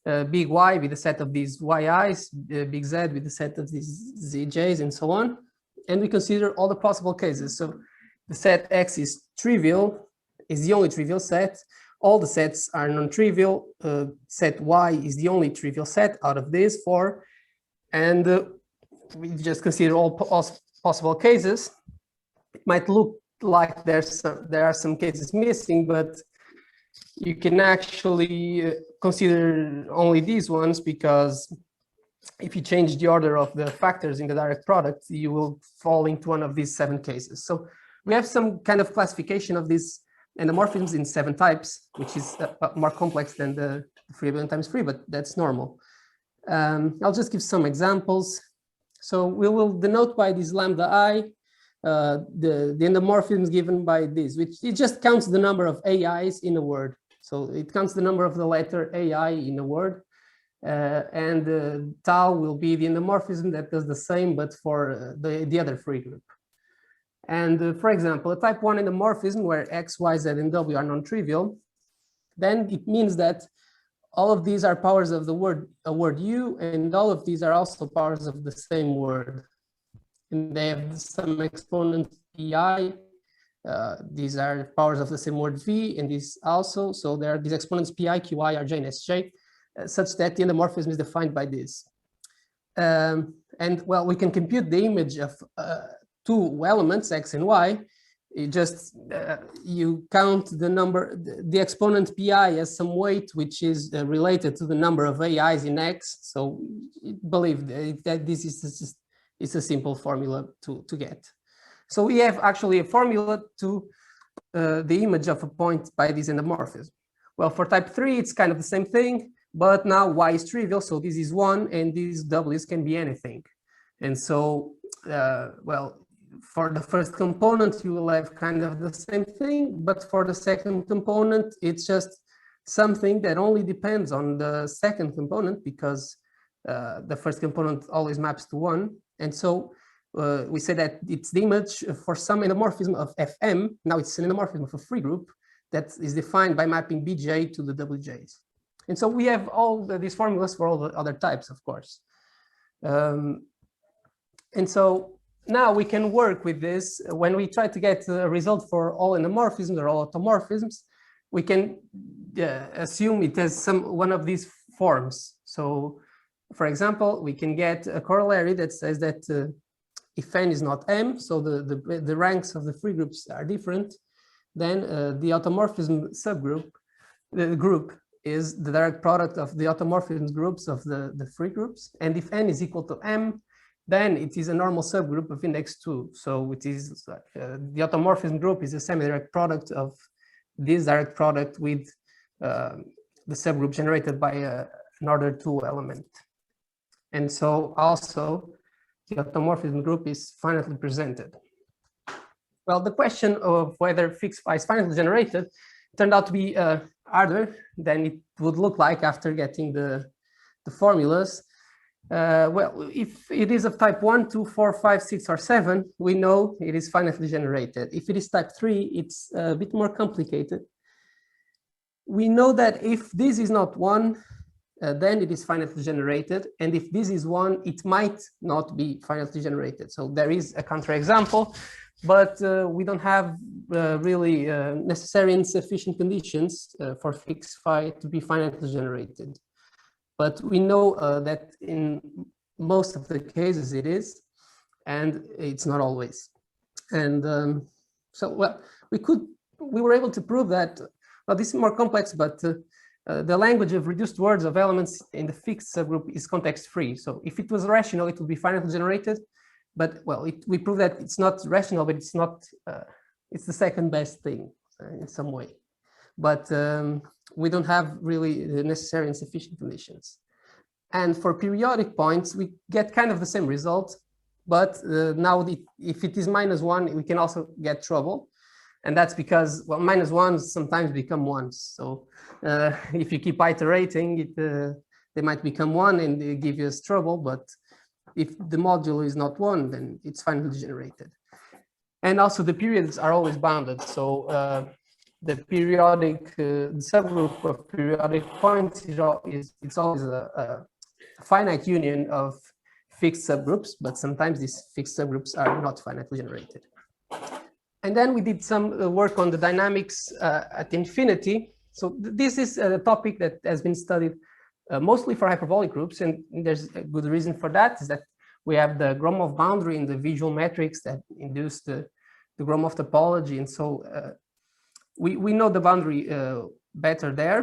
Big Y be the set of these YI's, big Z be the set of these ZJs, and so on. And we consider all the possible cases. So the set X is trivial, is the only trivial set. All the sets are non-trivial. Set Y is the only trivial set out of these 4. And we just consider all possible cases. It might look like there are some cases missing, but you can actually consider only these ones, because if you change the order of the factors in the direct product, you will fall into one of these 7 cases. So we have some kind of classification of these endomorphisms in 7 types, which is more complex than the free abelian times free, but that's normal. I'll just give some examples. So we will denote by this lambda I the endomorphisms given by this, which it just counts the number of AIs in a word. So it counts the number of the letter AI in a word. and tau will be the endomorphism that does the same, but for the other free group. And for example, a type 1 endomorphism where X, Y, Z, and W are non-trivial, then it means that all of these are powers of the word U, and all of these are also powers of the same word. And they have some exponent pi. These are powers of the same word V, and these also. So there are these exponents pi, qi, rj, and sj, such that the endomorphism is defined by this. And well, we can compute the image of two elements, X and Y. You just you count the number, the exponent pi as some weight which is related to the number of AIs in X. So believe that this is it's a simple formula to get. So we have actually a formula to the image of a point by this endomorphism. Well, for type 3, it's kind of the same thing, but now Y is trivial, so this is 1, and these W's can be anything. And so, well, for the first component, you will have kind of the same thing, but for the second component, it's just something that only depends on the second component, because the first component always maps to 1. And so we say that it's the image for some endomorphism of Fm. Now it's an endomorphism of a free group that is defined by mapping Bj to the Wj's. And so we have all these formulas for all the other types, of course. And so now we can work with this. When we try to get a result for all endomorphisms or all automorphisms, we can assume it has one of these forms. So, for example, we can get a corollary that says that if n is not m, so the ranks of the free groups are different, then the automorphism subgroup, the group, is the direct product of the automorphism groups of the free groups. And if n is equal to m, then it is a normal subgroup of index 2. So it is the automorphism group is a semi-direct product of this direct product with the subgroup generated by an order 2 element. And so also the automorphism group is finitely presented. Well, the question of whether fixed phi is finitely generated turned out to be harder than it would look like after getting the formulas. Well, if it is of type 1, 2, 4, 5, 6, or 7, we know it is finitely generated. If it is type 3, it's a bit more complicated. We know that if this is not 1, then it is finitely generated. And if this is 1, it might not be finitely generated. So there is a counterexample, but we don't have really necessary and sufficient conditions for fixed phi to be finitely generated. But we know that in most of the cases it is, and it's not always. And so, well, we were able to prove that, well, this is more complex, but the language of reduced words of elements in the fixed subgroup is context-free. So if it was rational, it would be finitely generated. But, well, we prove that it's not rational, but it's not, it's the second best thing in some way. But we don't have really the necessary and sufficient conditions. And for periodic points, we get kind of the same result. But now if it is -1, we can also get trouble. And that's because, well, -1s sometimes become 1s. So if you keep iterating, they might become 1 and they give us trouble. But if the modulo is not 1, then it's finitely generated. And also the periods are always bounded. So the periodic subgroup of periodic points it's always a finite union of fixed subgroups, but sometimes these fixed subgroups are not finitely generated. And then we did some work on the dynamics at infinity. So this is a topic that has been studied mostly for hyperbolic groups, and there's a good reason for that, is that we have the Gromov boundary in the visual metrics that induce the Gromov topology. And so we know the boundary better there.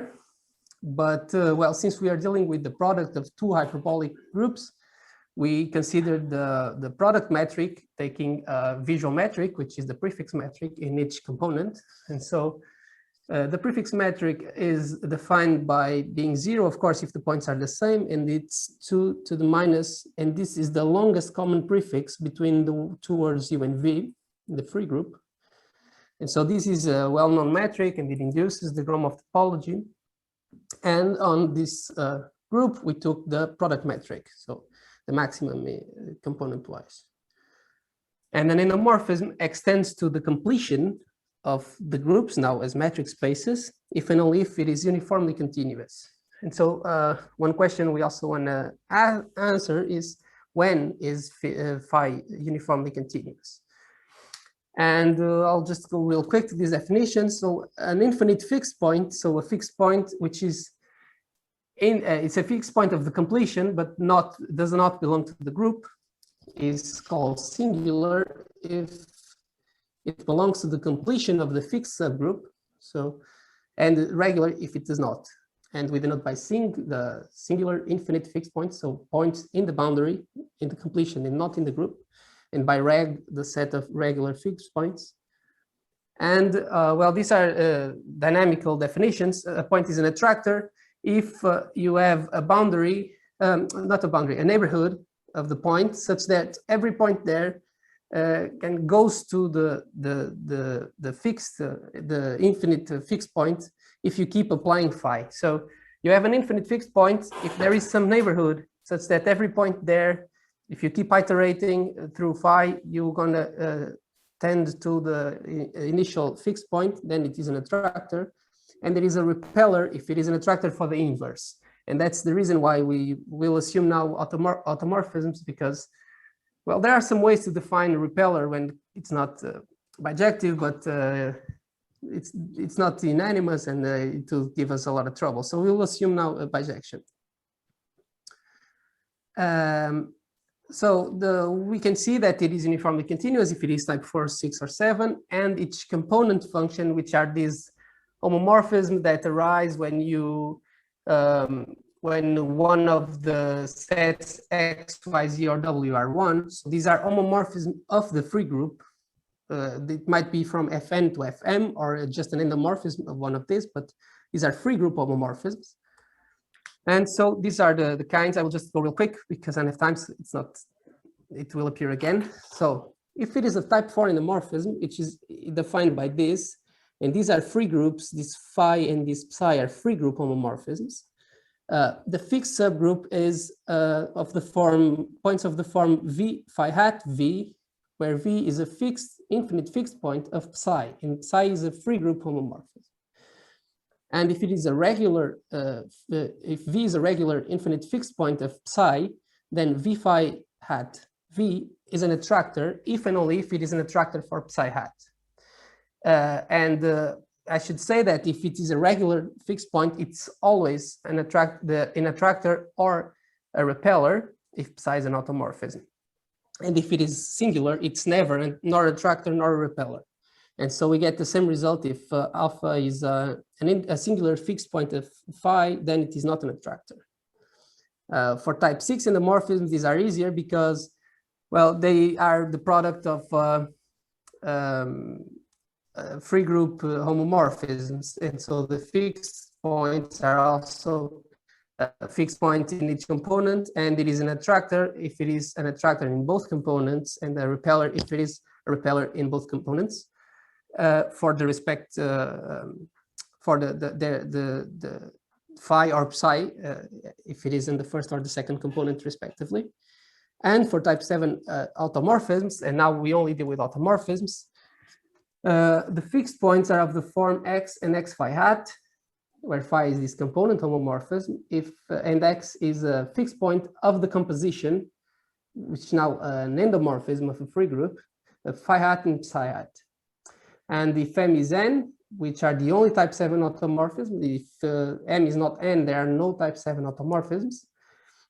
But, well, since we are dealing with the product of two hyperbolic groups, we considered the product metric taking a visual metric, which is the prefix metric in each component. And so the prefix metric is defined by being 0, of course, if the points are the same, and it's 2 to the minus, and this is the longest common prefix between the two words U and V in the free group. And so this is a well-known metric, and it induces the Gromov topology. And on this group, we took the product metric, so the maximum component-wise. And an endomorphism extends to the completion of the groups now as metric spaces, if and only if it is uniformly continuous. And so one question we also want to answer is, when is phi uniformly continuous? And I'll just go real quick to this definition. So an infinite fixed point, so a fixed point which is it's a fixed point of the completion, but does not belong to the group, is called singular if it belongs to the completion of the fixed subgroup. So, and regular if it does not. And we denote by the singular infinite fixed point, so points in the boundary, in the completion and not in the group. And by reg, the set of regular fixed points. And well, these are dynamical definitions. A point is an attractor if you have a boundary, not a boundary, a neighborhood of the point such that every point there goes to the fixed, the infinite fixed point if you keep applying phi. So you have an infinite fixed point if there is some neighborhood such that every point there, if you keep iterating through phi, you're gonna tend to the initial fixed point, then it is an attractor. And there is a repeller if it is an attractor for the inverse. And that's the reason why we will assume now automorphisms, because, well, there are some ways to define a repeller when it's not bijective, but it's not unanimous, and it will give us a lot of trouble. So we will assume now a bijection. So we can see that it is uniformly continuous if it is type 4, 6, or 7, and each component function, which are these homomorphisms that arise when you when one of the sets X, Y, Z, or W are 1. So these are homomorphisms of the free group. It might be from Fn to Fm or just an endomorphism of one of these, but these are free group homomorphisms. And so these are the kinds. I will just go real quick because I don't have time. So it will appear again. So if it is a type 4 endomorphism, which is defined by this, and these are free groups, this phi and this psi are free group homomorphisms. The fixed subgroup is of the form, points of the form V phi hat V, where V is a fixed, infinite fixed point of psi, and psi is a free group homomorphism. And if it is a regular, if V is a regular infinite fixed point of psi, then V phi hat V is an attractor, if and only if it is an attractor for psi hat. I should say that if it is a regular fixed point, it's always an attractor or a repeller if psi is an automorphism. And if it is singular, it's never nor attractor nor a repeller. And so we get the same result if alpha is a singular fixed point of phi, then it is not an attractor. For type 6 endomorphisms, these are easier because, well, they are the product of free group homomorphisms. And so the fixed points are also a fixed point in each component, and it is an attractor if it is an attractor in both components, and a repeller if it is a repeller in both components. For the respect for the phi or psi, if it is in the first or the second component respectively. And for type 7 automorphisms, and now we only deal with automorphisms, the fixed points are of the form X and X phi hat, where phi is this component homomorphism, and X is a fixed point of the composition, which is now an endomorphism of a free group, of phi hat and psi hat. And if M is N, which are the only type 7 automorphisms, if M is not N, there are no type 7 automorphisms,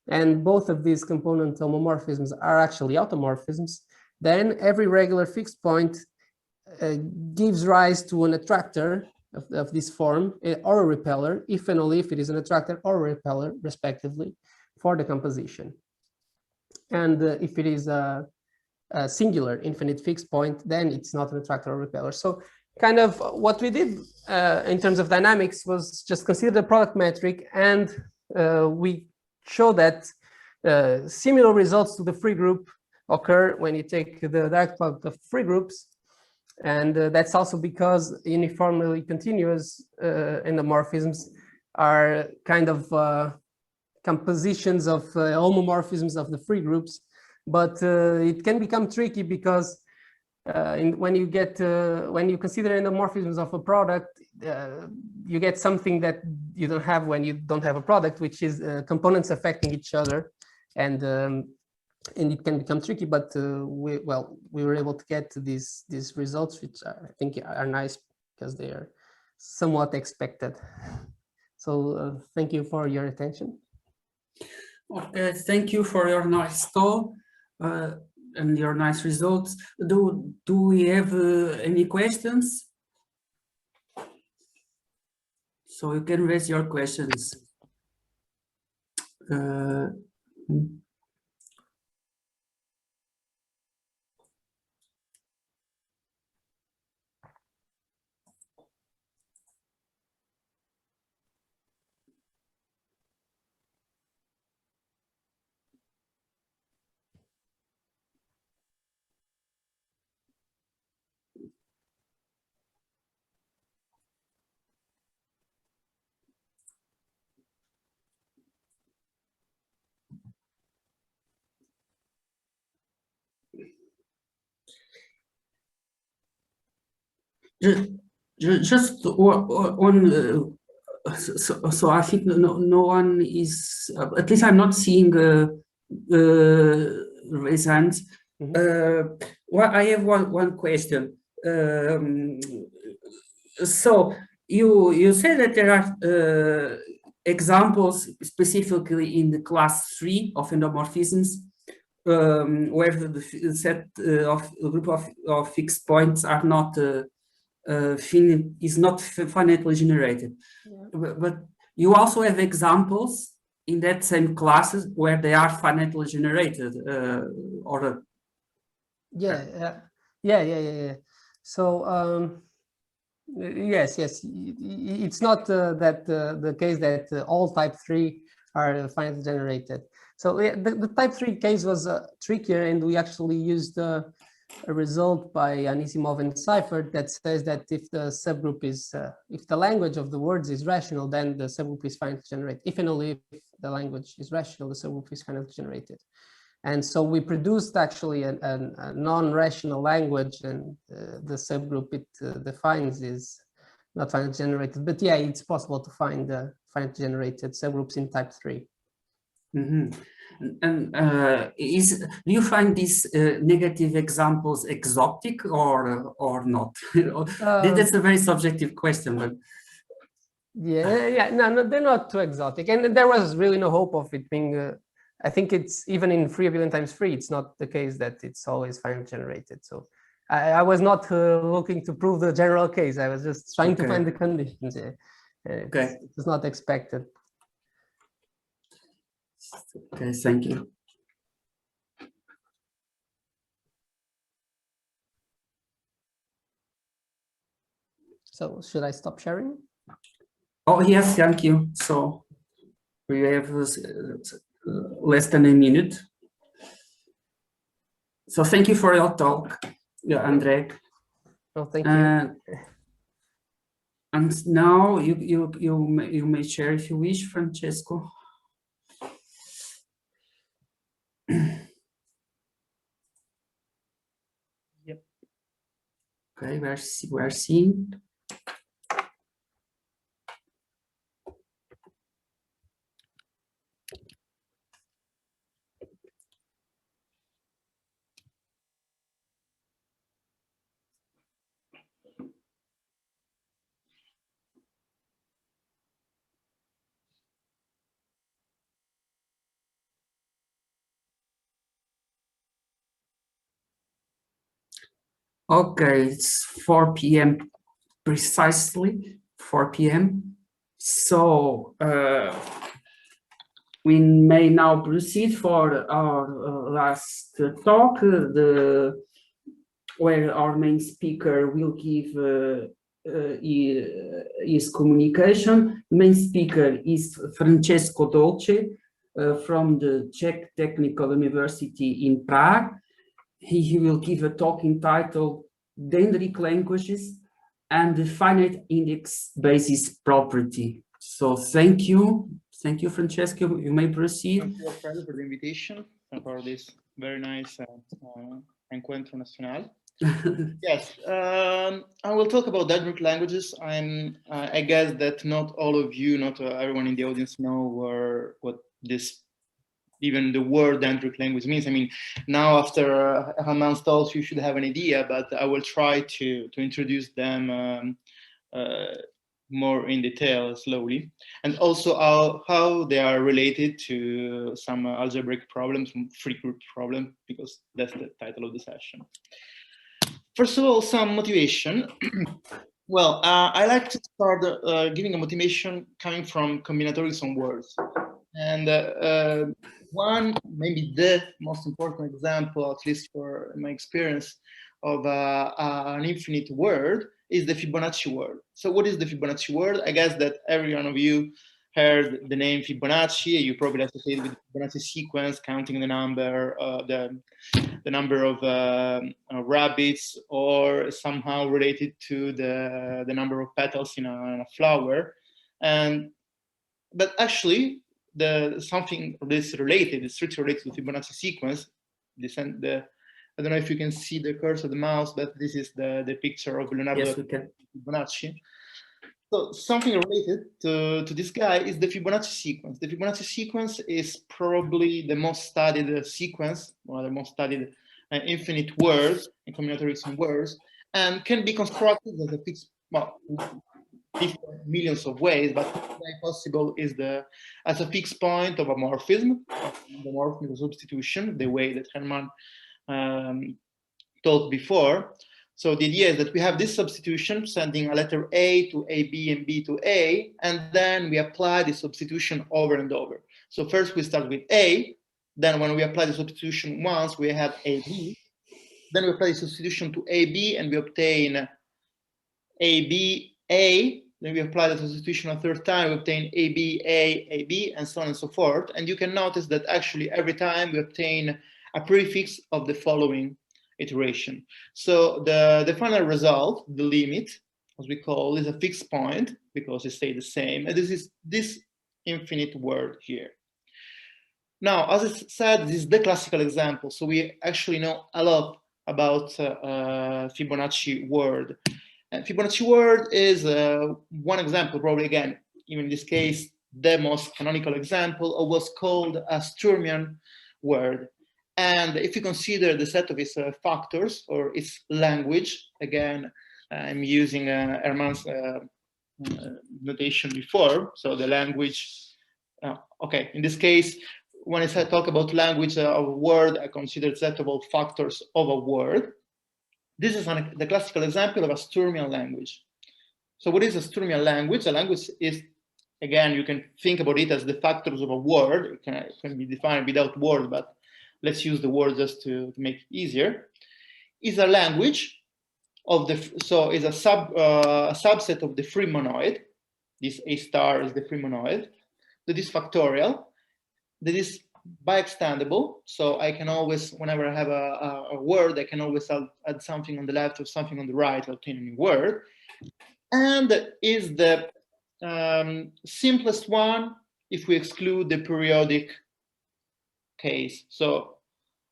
and both of these component homomorphisms are actually automorphisms, then every regular fixed point gives rise to an attractor of this form or a repeller, if and only if it is an attractor or a repeller, respectively, for the composition. And if it is a singular infinite fixed point, then it's not an attractor or repeller. So kind of what we did in terms of dynamics was just consider the product metric, and we show that similar results to the free group occur when you take the direct product of free groups. And that's also because uniformly continuous endomorphisms are kind of compositions of homomorphisms of the free groups, but it can become tricky because when you consider endomorphisms of a product, you get something that you don't have when you don't have a product, which is components affecting each other, and it can become tricky. But we were able to get to these results, which I think are nice because they are somewhat expected. So thank you for your attention. Okay, thank you for your nice talk and your nice results. Do we have any questions? So you can raise your questions. Just one. So I think no one is. At least I'm not seeing raised hands. Well, I have one question. So you say that there are examples specifically in the class 3 of endomorphisms, where the set of a group of fixed points are not is not finitely generated. Yeah. But you also have examples in that same classes where they are finitely generated, or yeah. So yes, it's not that the case that all type 3 are finitely generated. So the type 3 case was trickier, and we actually used a result by Anisimov and Seifert that says that if the subgroup is, if the language of the words is rational, then the subgroup is finitely generated. If and only if the language is rational, the subgroup is finitely generated. And so we produced actually a non-rational language, and the subgroup it defines is not finitely generated. But yeah, it's possible to find finitely generated subgroups in type 3. Mm-hmm. And do you find these negative examples exotic or not? That's a very subjective question, but no, they're not too exotic, and there was really no hope of it being. I think it's even in free abelian times free, it's not the case that it's always finitely generated. So I was not looking to prove the general case. I was just trying to find the conditions. It's not expected. Okay, thank you. So should I stop sharing? Oh yes, thank you. So we have less than a minute. So thank you for your talk, Andre. Oh, thank you. And now you may share if you wish, Francesco. Yep. Okay, we're seeing. Okay, it's 4 p.m. precisely 4 p.m. So we may now proceed for our last talk, where our main speaker will give his communication. The main speaker is Francesco Dolce from the Czech Technical University in Prague. He will give a talk entitled Dendritic Languages and the Finite Index Basis Property. So thank you. Thank you, Francesco. You may proceed. Thank you, Alfredo, for the invitation and for this very nice encuentro nacional. Yes, I will talk about dynamic languages. I guess that not all of you, not everyone in the audience know what this, even the word dendritic language means. I mean, now after Haman's talks, you should have an idea, but I will try to introduce them more in detail slowly, and also how they are related to some algebraic problems, free group problem, because that's the title of the session. First of all, some motivation. Well, I like to start giving a motivation coming from combinatorics on words. And one, maybe the most important example, at least for my experience, of an infinite word is the Fibonacci word. So what is the Fibonacci word? I guess that every one of you heard the name Fibonacci. You probably associate with the Fibonacci sequence, counting the number, the number of rabbits, or somehow related to the number of petals in a flower. But actually, something this related, is strictly related to Fibonacci sequence. I don't know if you can see the cursor of the mouse, but this is the picture of Leonardo Yes, we can. Fibonacci. So something related to this guy is the Fibonacci sequence. The Fibonacci sequence is probably the most studied sequence, or the most studied infinite words and combinatorics in words, and can be constructed as a fixed, well, different millions of ways, but very possible is as a fixed point of a morphism, endomorphism substitution, the way that Hermann taught before. So the idea is that we have this substitution sending a letter A to AB and B to A, and then we apply the substitution over and over. So first we start with A, then when we apply the substitution once, we have AB, then we apply the substitution to AB and we obtain AB, A, then we apply the substitution a third time, we obtain AB, A, AB, and so on and so forth. And you can notice that actually every time we obtain a prefix of the following iteration. So the final result, the limit, as we call, is a fixed point because it stays the same. And this is this infinite word here. Now, as I said, this is the classical example. So we actually know a lot about Fibonacci word. And Fibonacci word is one example, probably again, even in this case, the most canonical example of what's called a Sturmian word. And if you consider the set of its factors or its language, again, I'm using Hermann's notation before. So the language, okay, in this case, when I talk about language of a word, I consider the set of all factors of a word. This is the classical example of a Sturmian language. So what is a Sturmian language? A language is, again, you can think about it as the factors of a word. It can be defined without word, but let's use the word just to make it easier. Is a language of so is a subset of the free monoid. This A star is the free monoid. That is factorial. That is bi-extendable, so I can always, whenever I have a word, I can always add something on the left or something on the right to obtain a new word. And is the simplest one if we exclude the periodic case. So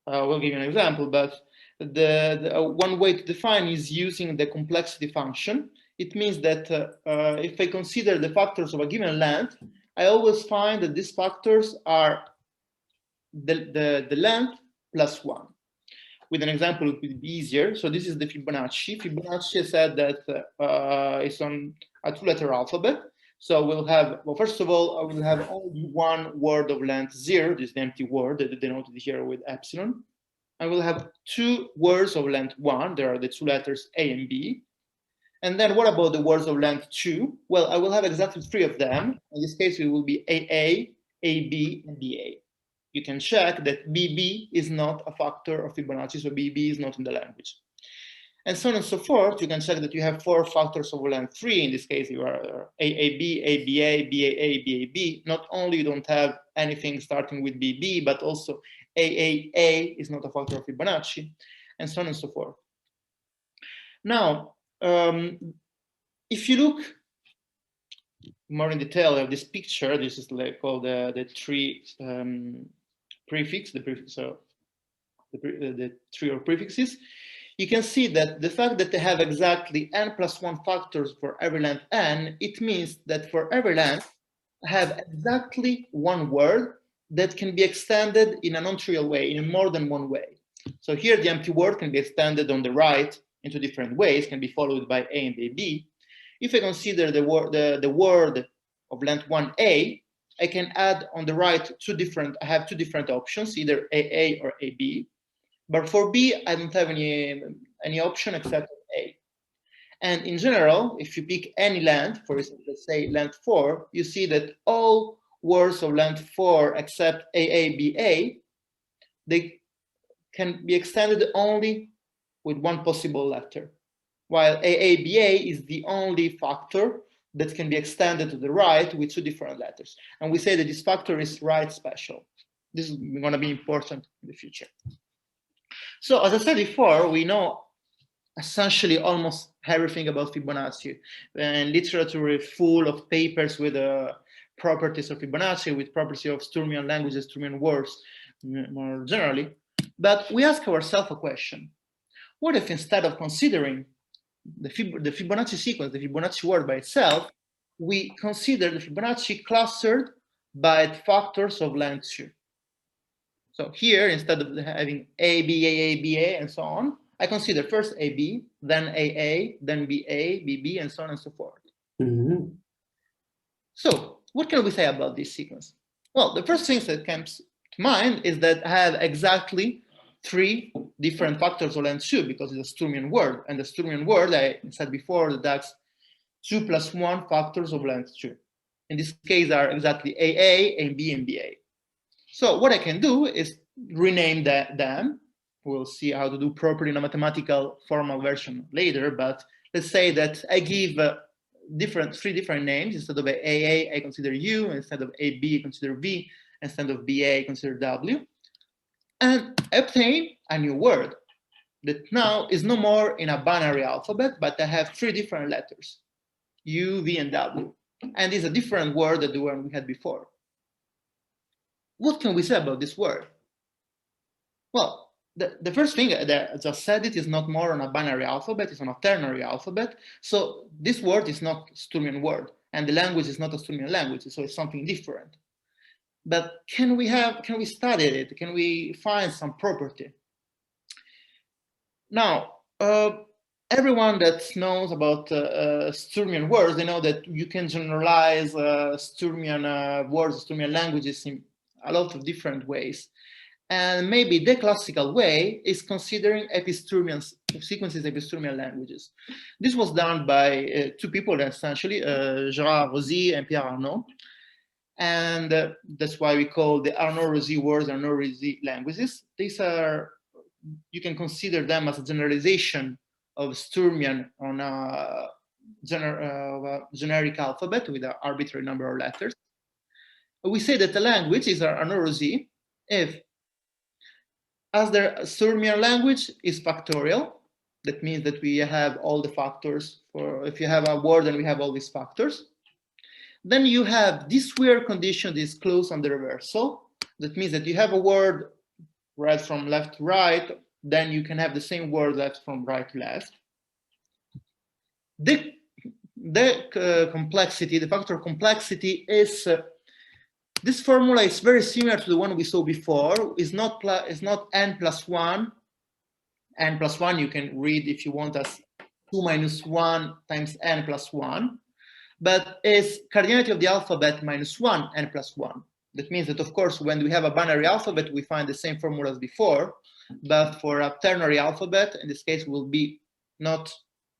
we'll give you an example, but the one way to define is using the complexity function. It means that if I consider the factors of a given length, I always find that these factors are the length plus 1. With an example, it would be easier. So this is the Fibonacci. Fibonacci said that it's on a 2-letter alphabet. So we'll have, well, first of all, I will have only one word of length 0. This is the empty word that is denoted here with epsilon. I will have 2 words of length 1. There are the 2 letters A and B. And then what about the words of length 2? Well, I will have exactly 3 of them. In this case, it will be AA, AB, and BA. You can check that BB is not a factor of Fibonacci, so BB is not in the language. And so on and so forth. You can check that you have 4 factors of length 3. In this case, you are AAB, ABA, BAA, BAB. Not only you don't have anything starting with BB, but also AAA is not a factor of Fibonacci, and so on and so forth. Now, if you look more in detail of this picture, this is called the tree prefix, the prefix of the trio prefixes. You can see that the fact that they have exactly n+1 factors for every length n, it means that for every length, I have exactly one word that can be extended in a non-trivial way, in more than one way. So here the empty word can be extended on the right into different ways, can be followed by A and AB. If I consider the word of length 1A, I can add on the right I have two different options, either AA or AB. But for B, I don't have any option except A. And in general, if you pick any length, for instance, let's say length 4, you see that all words of length 4 except AABA, they can be extended only with one possible letter, while AABA is the only factor that can be extended to the right with two different letters. And we say that this factor is right special. This is going to be important in the future. So as I said before, we know essentially almost everything about Fibonacci, and literature is full of papers with properties of Fibonacci, with properties of Sturmian languages, Sturmian words more generally. But we ask ourselves a question. What if instead of considering the Fibonacci sequence, the Fibonacci word by itself, we consider the Fibonacci clustered by factors of length 2? So here, instead of having A, B, A, A, B, A, and so on, I consider first AB, then AA, then BA, BB, and so on and so forth. Mm-hmm. So what can we say about this sequence? Well, the first thing that comes to mind is that I have exactly 3 different factors of length 2 because it's a Sturmian word. And the Sturmian word, I said before, that that's 2 + 1 factors of length 2. In this case are exactly AA, AB, and BA. So what I can do is rename them. We'll see how to do properly in a mathematical formal version later, but let's say that I give 3 different names. Instead of AA, I consider U. Instead of AB, I consider V. Instead of BA, I consider W. And I obtain a new word that now is no more in a binary alphabet, but I have 3 different letters, U, V, and W. And it's a different word than the one we had before. What can we say about this word? Well, the first thing that I just said, it is not more on a binary alphabet, it's on a ternary alphabet. So this word is not a Sturmian word, and the language is not a Sturmian language, so it's something different. But can we study it? Can we find some property? Now, everyone that knows about Sturmian words, they know that you can generalize Sturmian words, Sturmian languages in a lot of different ways. And maybe the classical way is considering sequences Episturmian languages. This was done by 2 people, essentially, Gérard-Rosy and Pierre Arnaud. And that's why we call the Arnaud-Rosy words Arnaud-Rosy languages. These are, you can consider them as a generalization of Sturmian on a generic alphabet with an arbitrary number of letters. We say that the language is Arnaud-Rosy if, as the Sturmian language is factorial, that means that we have all the factors for, if you have a word and we have all these factors, then you have this weird condition, this close on the reversal. That means that you have a word read from left to right, then you can have the same word left from right to left. The complexity, the factor complexity is, this formula is very similar to the one we saw before. It's not n+1. N+1 you can read if you want as 2 - 1 times n+1. But it's cardinality of the alphabet -1 n+1. That means that, of course, when we have a binary alphabet, we find the same formula as before. But for a ternary alphabet, in this case, will be not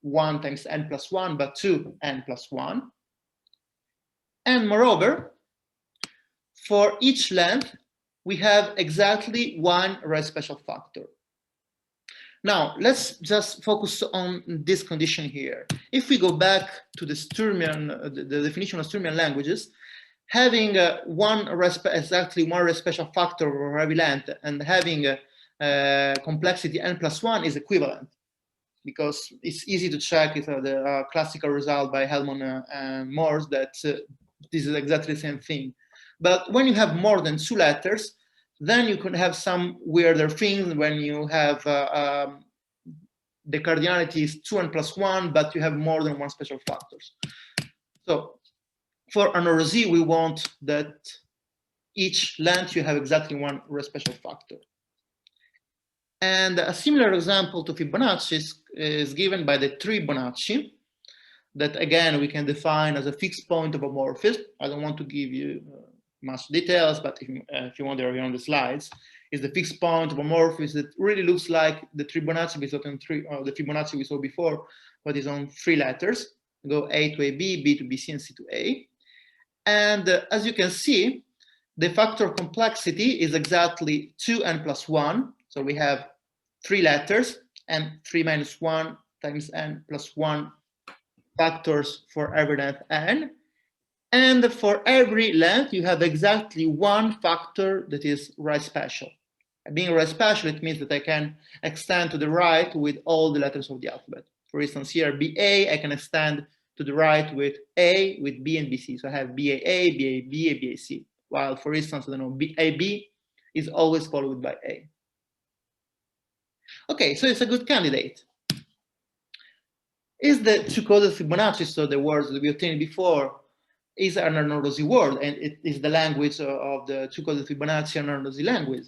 1 times n+1, but 2 n+1. And moreover, for each length, we have exactly 1 right special factor. Now, let's just focus on this condition here. If we go back to the Sturmian, the definition of Sturmian languages, having exactly one special factor for every length and having complexity n+1 is equivalent. because it's easy to check with the classical result by Hellman and Morse that this is exactly the same thing. But when you have more than 2 letters, then you can have some weirder things when you have the cardinality is 2n plus 1, but you have more than 1 special factors. So for an ROZ, we want that each length you have exactly 1 special factor. And a similar example to Fibonacci is given by the Fibonacci, that again we can define as a fixed point of a morphism. I don't want to give you much details, but if you want, they're on the slides. Is the fixed point of a morphism that really looks like the Fibonacci we saw the Fibonacci we saw before, but is on 3 letters. Go A to AB, B to BC, and C to A. And as you can see, the factor complexity is exactly 2n plus 1. So we have 3 letters and 3 minus 1 times n plus 1 factors for every length n. And for every length, you have exactly 1 factor that is right special. And being right special, it means that I can extend to the right with all the letters of the alphabet. For instance, here, BA, I can extend to the right with A, with B and BC. So I have BAA, BAB, and BAC. While, for instance, I don't know, BAB is always followed by A. Okay, so it's a good candidate. Is the 2-coded Fibonacci, so the words that we obtained before, is an ROZ word, and it is the language of the 2-coded Fibonacci and ROZ language?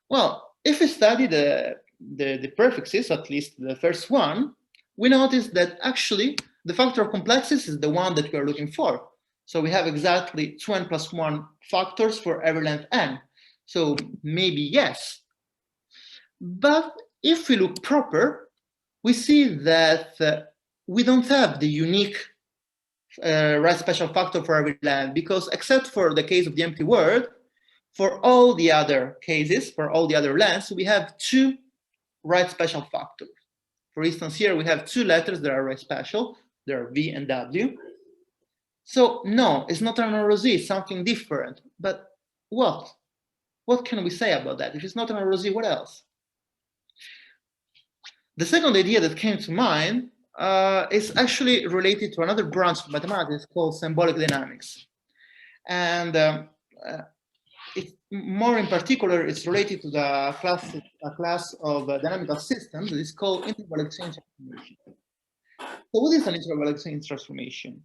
Well, if we study the prefixes, at least the first one, we notice that actually the factor of complexity is the one that we are looking for. So we have exactly 2n plus 1 factors for every length n. So maybe yes. But if we look proper, we see that we don't have the unique right special factor for every length, because except for the case of the empty word, for all the other cases, for all the other lengths, we have 2 right special factors. For instance, here we have 2 letters that are right special. There are V and W. So no, it's not an ROZ, it's something different. But what? What can we say about that? If it's not an ROZ, what else? The second idea that came to mind is actually related to another branch of mathematics called symbolic dynamics. And more in particular, it's related to the class of dynamical systems that is called interval exchange transformation. So what is an interval exchange transformation?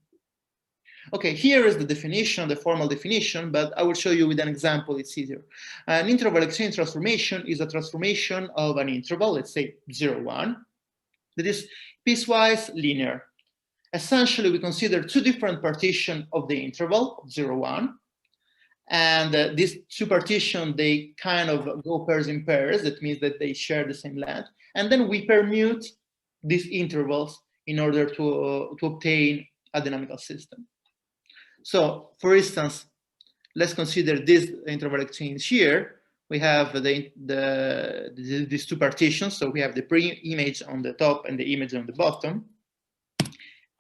Okay, here is the definition, the formal definition, but I will show you with an example, it's easier. An interval exchange transformation is a transformation of an interval, let's say 0, 1, that is piecewise linear. Essentially, we consider 2 different partitions of the interval, 0, 1, and these 2 partitions, they kind of go pairs in pairs. That means that they share the same length. And then we permute these intervals in order to obtain a dynamical system. So, for instance, let's consider this interval exchange here. We have these 2 partitions. So we have the pre-image on the top and the image on the bottom.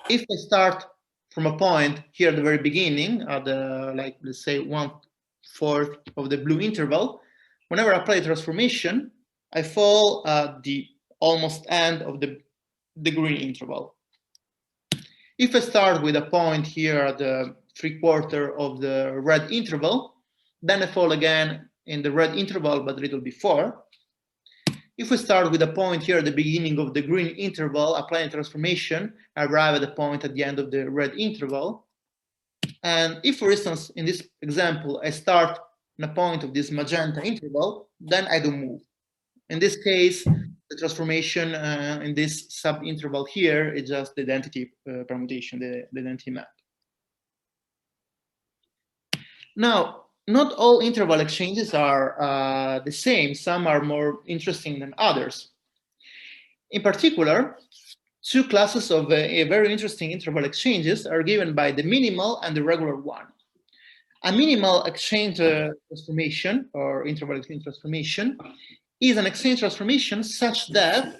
If I start from a point here at the very beginning, at the, like, let's say 1/4 of the blue interval, whenever I apply a transformation, I fall at the almost end of the green interval. If I start with a point here at the 3/4 of the red interval, then I fall again in the red interval, but a little before. If we start with a point here at the beginning of the green interval, applying transformation, I arrive at the point at the end of the red interval. And if, for instance, in this example, I start in a point of this magenta interval, then I don't move. In this case, the transformation in this sub-interval here is just the identity permutation, the identity map. Now, not all interval exchanges are the same. Some are more interesting than others. In particular, 2 classes of very interesting interval exchanges are given by the minimal and the regular one. A minimal exchange transformation, or interval exchange transformation, is an exchange transformation such that,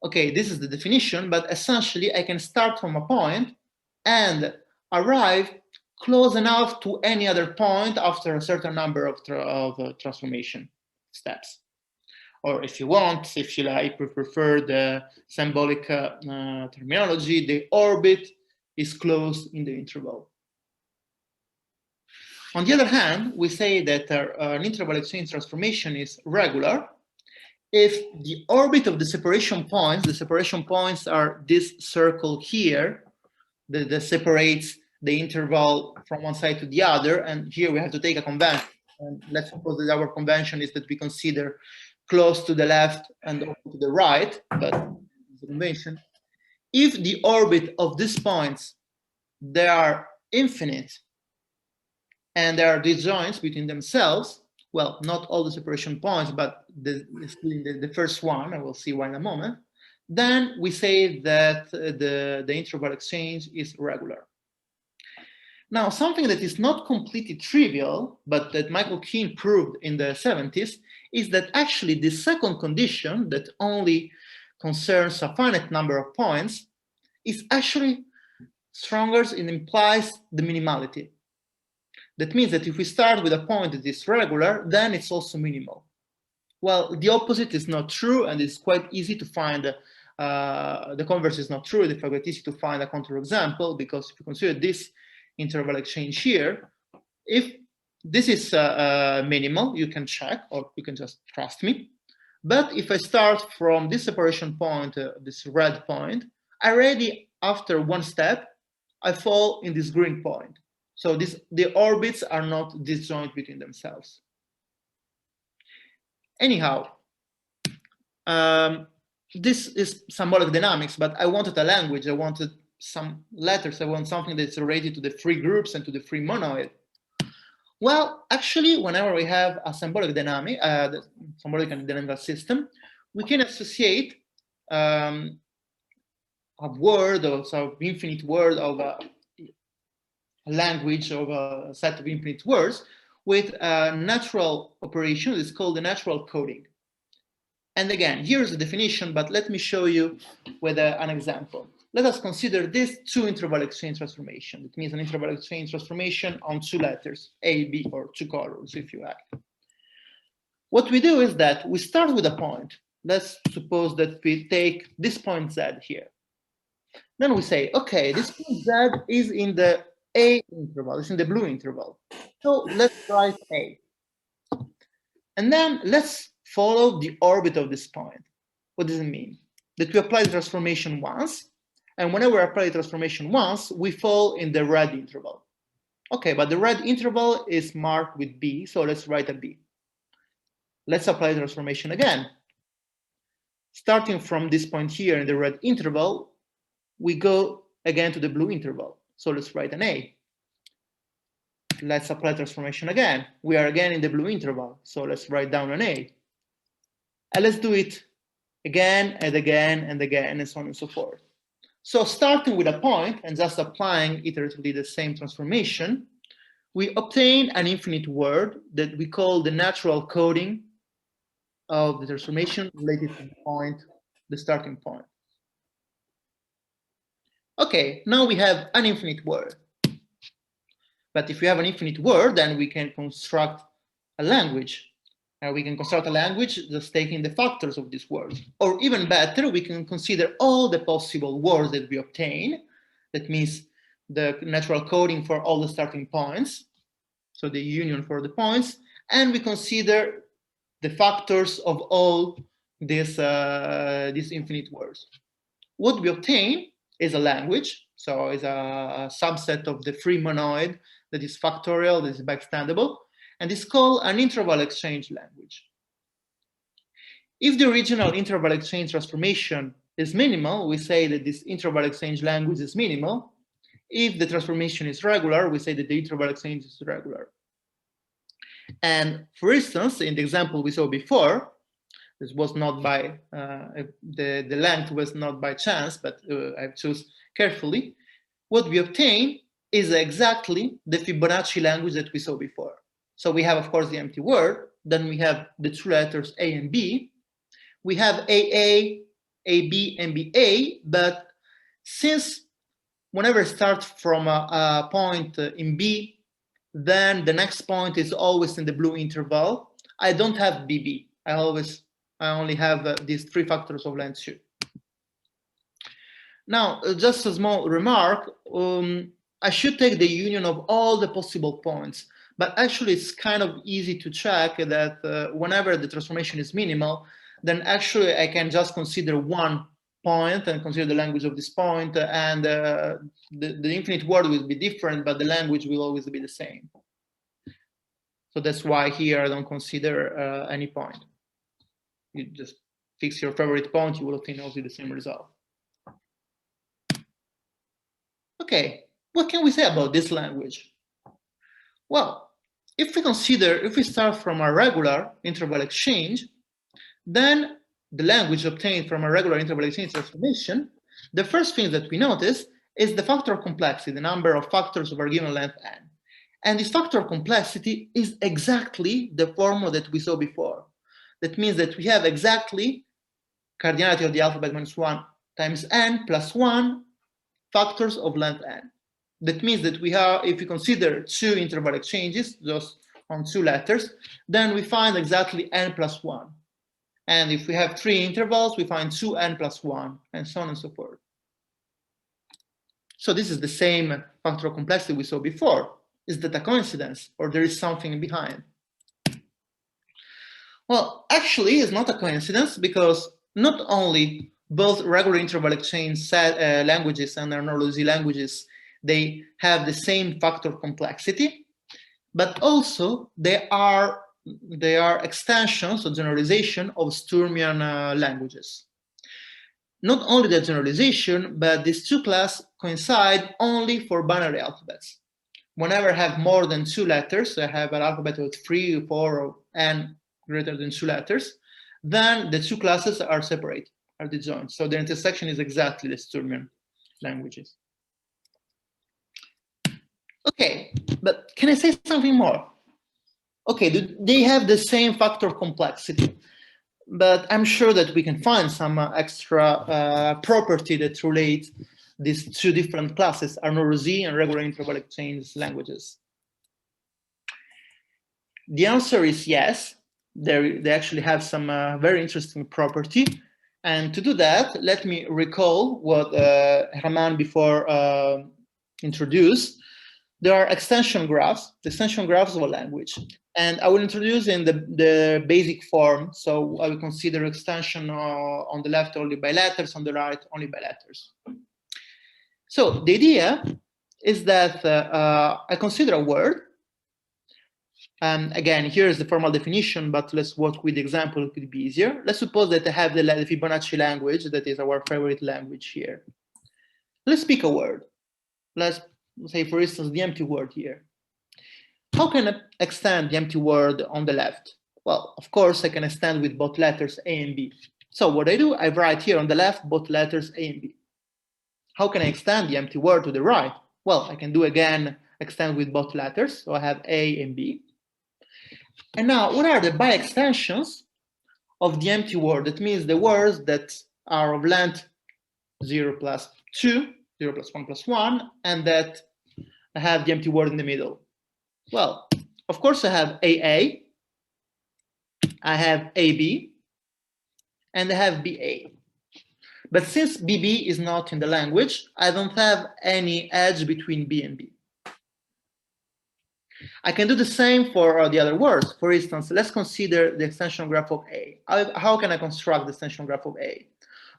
okay, this is the definition, but essentially I can start from a point and arrive close enough to any other point after a certain number of transformation steps. or if you want, if you like, prefer the symbolic terminology, the orbit is closed in the interval. On the other hand, we say that an interval exchange transformation is regular if the orbit of the separation points are this circle here that separates the interval from one side to the other, and here we have to take a convention. And let's suppose that our convention is that we consider close to the left and to the right, but the convention. If the orbit of these points, they are infinite, and there are disjoints between themselves, well, not all the separation points, but the first one, I will see why in a moment, then we say that the interval exchange is regular. Now, something that is not completely trivial, but that Michael Keane proved in the 70s, is that actually the second condition that only concerns a finite number of points is actually stronger and implies the minimality. That means that if we start with a point that is regular, then it's also minimal. Well, the opposite is not true, and it's quite easy to find, the converse is not true. It's quite easy to find a counterexample, because if you consider this interval exchange here, if this is minimal, you can check, or you can just trust me. But if I start from this separation point, this red point, already after one step, I fall in this green point. So the orbits are not disjoint between themselves. Anyhow, this is symbolic dynamics, but I wanted a language. I wanted some letters. I want something that's related to the free groups and to the free monoid. Well, actually, whenever we have a symbolic dynamic, the symbolic and dynamical system, we can associate a word, or some infinite word of a language of a set of infinite words with a natural operation. It's called the natural coding. And again, here's the definition, but let me show you with an example. Let us consider this two interval exchange transformation. It means an interval exchange transformation on two letters, A, B, or two colors, if you like. What we do is that we start with a point. Let's suppose that we take this point Z here. Then we say, okay, this point Z is in the A interval, it's in the blue interval. So let's write A. And then let's follow the orbit of this point. What does it mean? That we apply the transformation once, and whenever we apply the transformation once, we fall in the red interval. Okay, but the red interval is marked with B, so let's write a B. Let's apply the transformation again. Starting from this point here in the red interval, we go again to the blue interval. So let's write an A. Let's apply transformation again. We are again in the blue interval. So let's write down an A. And let's do it again and again and again, and so on and so forth. So starting with a point and just applying iteratively the same transformation, we obtain an infinite word that we call the natural coding of the transformation related to the point, the starting point. Okay, now we have an infinite word. But if we have an infinite word, then we can construct a language. We can construct a language just taking the factors of these words. Or even better, we can consider all the possible words that we obtain. That means the natural coding for all the starting points. So the union for the points. And we consider the factors of all these infinite words. What we obtain is a language. So it's a subset of the free monoid that is factorial, that is backstandable, and is called an interval exchange language. If the original interval exchange transformation is minimal, we say that this interval exchange language is minimal. If the transformation is regular, we say that the interval exchange is regular. And for instance, in the example we saw before, this was not by, the length was not by chance, but I've chosen carefully. What we obtain is exactly the Fibonacci language that we saw before. So we have, of course, the empty word. Then we have the two letters A and B. We have AA, AB, and BA. But since whenever I start from a point in B, then the next point is always in the blue interval, I don't have BB. I always I only have these 3 factors of length 2. Now, just a small remark, I should take the union of all the possible points, but actually it's kind of easy to check that whenever the transformation is minimal, then actually I can just consider one point and consider the language of this point, and the infinite word will be different, but the language will always be the same. So that's why here I don't consider any point. You just fix your favorite point, you will obtain also the same result. Okay, what can we say about this language? Well, if we start from a regular interval exchange, then the language obtained from a regular interval exchange transformation, the first thing that we notice is the factor of complexity, the number of factors over a given length n. And this factor of complexity is exactly the formula that we saw before. That means that we have exactly cardinality of the alphabet minus 1 times n plus 1 factors of length n. That means that we have, if we consider 2 interval exchanges, just on 2 letters, then we find exactly n plus 1. And if we have 3 intervals, we find 2n plus 1, and so on and so forth. So this is the same factor of complexity we saw before. Is that a coincidence, or there is something behind? Well, actually, it's not a coincidence, because not only both regular interval exchange languages and non-Losey languages, they have the same factor of complexity, but also they are extensions or generalization of Sturmian languages. Not only the generalization, but these 2 classes coincide only for binary alphabets. Whenever I have more than 2 letters, so I have an alphabet with 3, 4, or n greater than 2 letters, then the 2 classes are separate, are disjoint. So the intersection is exactly the Sturmian languages. Okay, but can I say something more? Okay, they have the same factor of complexity, but I'm sure that we can find some extra property that relates these 2 different classes, non-Losey and regular interval exchange languages. The answer is yes. They actually have some very interesting property. And to do that, let me recall what Raman before introduced. There are extension graphs, the extension graphs of a language. And I will introduce in the basic form. So I will consider extension on the left only by letters, on the right only by letters. So the idea is that I consider a word. Again, here is the formal definition, but let's work with the example, it could be easier. Let's suppose that I have the Fibonacci language, that is our favorite language here. Let's pick a word. Let's say, for instance, the empty word here. How can I extend the empty word on the left? Well, of course, I can extend with both letters A and B. So what I do, I write here on the left both letters A and B. How can I extend the empty word to the right? Well, I can do again, extend with both letters. So I have A and B. And now, what are the by-extensions of the empty word? That means the words that are of length 0 plus 2, 0 plus 1 plus 1, and that I have the empty word in the middle. Well, of course, I have AA, I have AB, and I have BA. But since BB is not in the language, I don't have any edge between B and B. I can do the same for the other words. For instance, let's consider the extension graph of A. How can I construct the extension graph of A?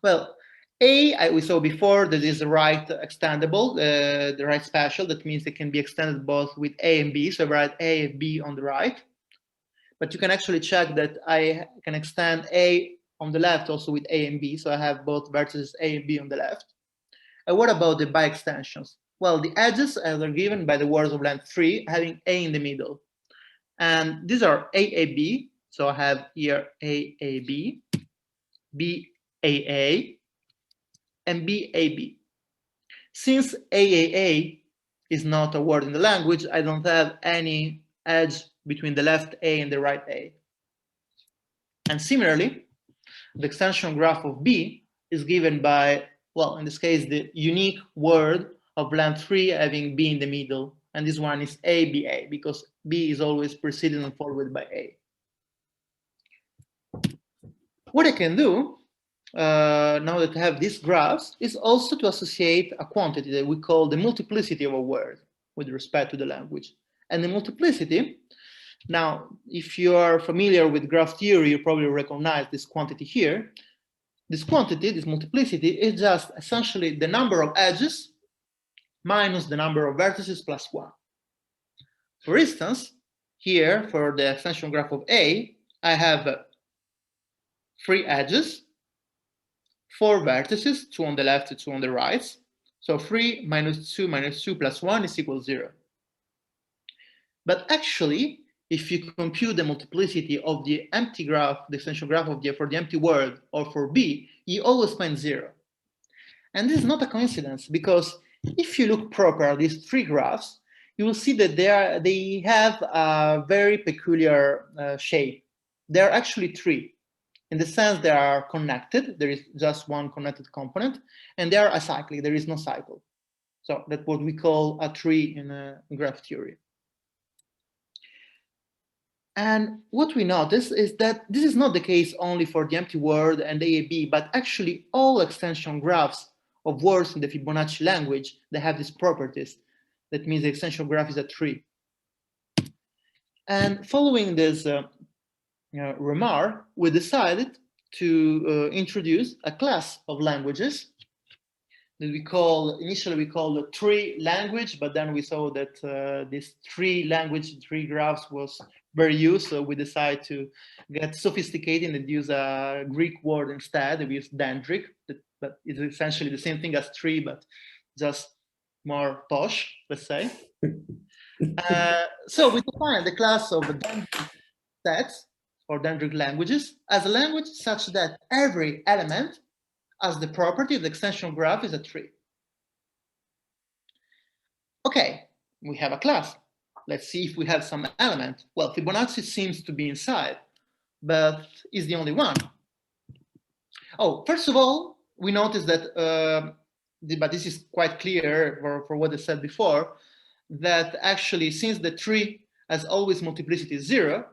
Well, A, we saw before, that is the right extendable, the right spatial. That means it can be extended both with A and B. So I write A and B on the right. But you can actually check that I can extend A on the left also with A and B. So I have both vertices A and B on the left. And what about the by-extensions? Well, the edges are given by the words of length 3, having A in the middle. And these are AAB. So I have here AAB, BAA, and BAB. Since AAA is not a word in the language, I don't have any edge between the left A and the right A. And similarly, the extension graph of B is given by, well, in this case, the unique word of length 3 having B in the middle. And this one is ABA, because B is always preceded and followed by A. What I can do now that I have these graphs is also to associate a quantity that we call the multiplicity of a word with respect to the language. And the multiplicity, now, if you are familiar with graph theory, you probably recognize this quantity here. This quantity, this multiplicity, is just essentially the number of edges minus the number of vertices plus 1. For instance, here for the extension graph of A, I have 3 edges, 4 vertices, 2 on the left, 2 on the right. So 3 minus 2 plus 1 is equal to 0. But actually, if you compute the multiplicity of the empty graph, the extension graph of for the empty word or for B, you always find 0. And this is not a coincidence, because if you look proper at these 3 graphs, you will see that they have a very peculiar shape. They are actually 3. In the sense they are connected, there is just one connected component, and they are acyclic, there is no cycle. So that's what we call a tree in graph theory. And what we notice is that this is not the case only for the empty word and AAB, but actually all extension graphs of words in the Fibonacci language, they have these properties. That means the extension graph is a tree. And following this remark, we decided to introduce a class of languages that initially we called the tree language, but then we saw that this tree graphs was very used, so we decided to get sophisticated and use a Greek word instead. We use dendric, but it's essentially the same thing as tree, but just more posh, let's say. So we define the class of dendric sets or dendric languages as a language such that every element has the property of the extension graph is a tree. Okay, we have a class. Let's see if we have some element. Well, Fibonacci seems to be inside, but is the only one. Oh, first of all, we notice that, but this is quite clear for what I said before, that actually since the tree has always multiplicity 0,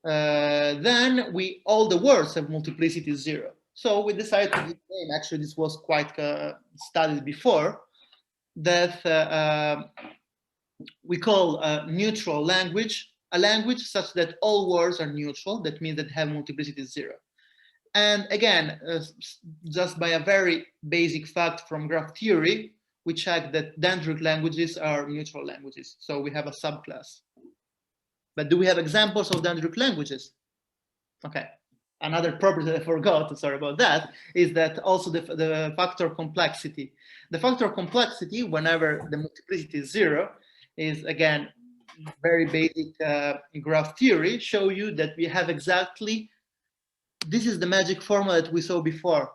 then all the words have multiplicity 0. So we decided to name, actually this was quite studied before, that we call a neutral language a language such that all words are neutral. That means that have multiplicity 0. And again, just by a very basic fact from graph theory, we check that dendric languages are neutral languages. So we have a subclass. But do we have examples of dendric languages? Okay. Another property that I forgot, sorry about that, is that also the factor complexity. The factor complexity, whenever the multiplicity is 0, is again very basic graph theory, show you that we have exactly, this is the magic formula that we saw before,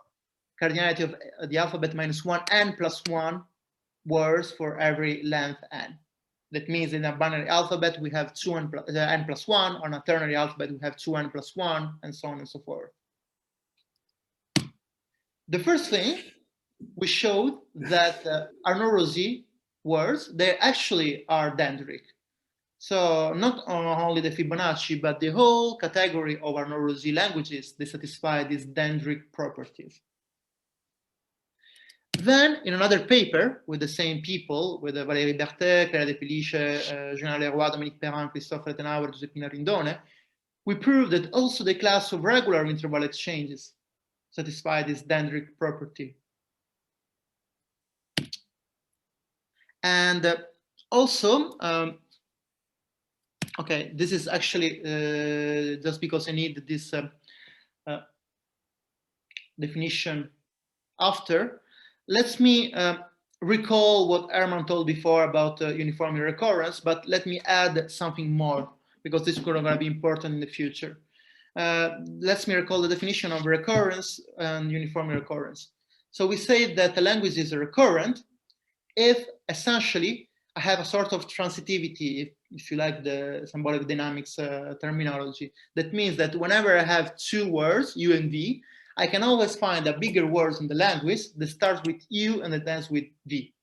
cardinality of the alphabet minus 1 n plus 1 words for every length n. That means in a binary alphabet we have 2n plus 1, on a ternary alphabet we have 2n plus 1, and so on and so forth. The first thing, we showed that Arnaud-Rosy words, they actually are dendric. So not only the Fibonacci, but the whole category of Arnaud-Rosy languages, they satisfy these dendric properties. Then, in another paper with the same people, with Valérie Berthet, Clara De Felice, Julien Leroy, Dominique Perrin, Christophe Rettenauer, Giuseppina Rindone, we proved that also the class of regular interval exchanges satisfy this dendric property. And also, okay, this is actually just because I need this definition after. Let me recall what Herman told before about uniformity recurrence, but let me add something more, because this is going to be important in the future. Let me recall the definition of recurrence and uniformity recurrence. So we say that the language is recurrent if essentially I have a sort of transitivity, if you like the symbolic dynamics terminology. That means that whenever I have 2 words, U and V, I can always find a bigger word in the language that starts with U and that ends with V.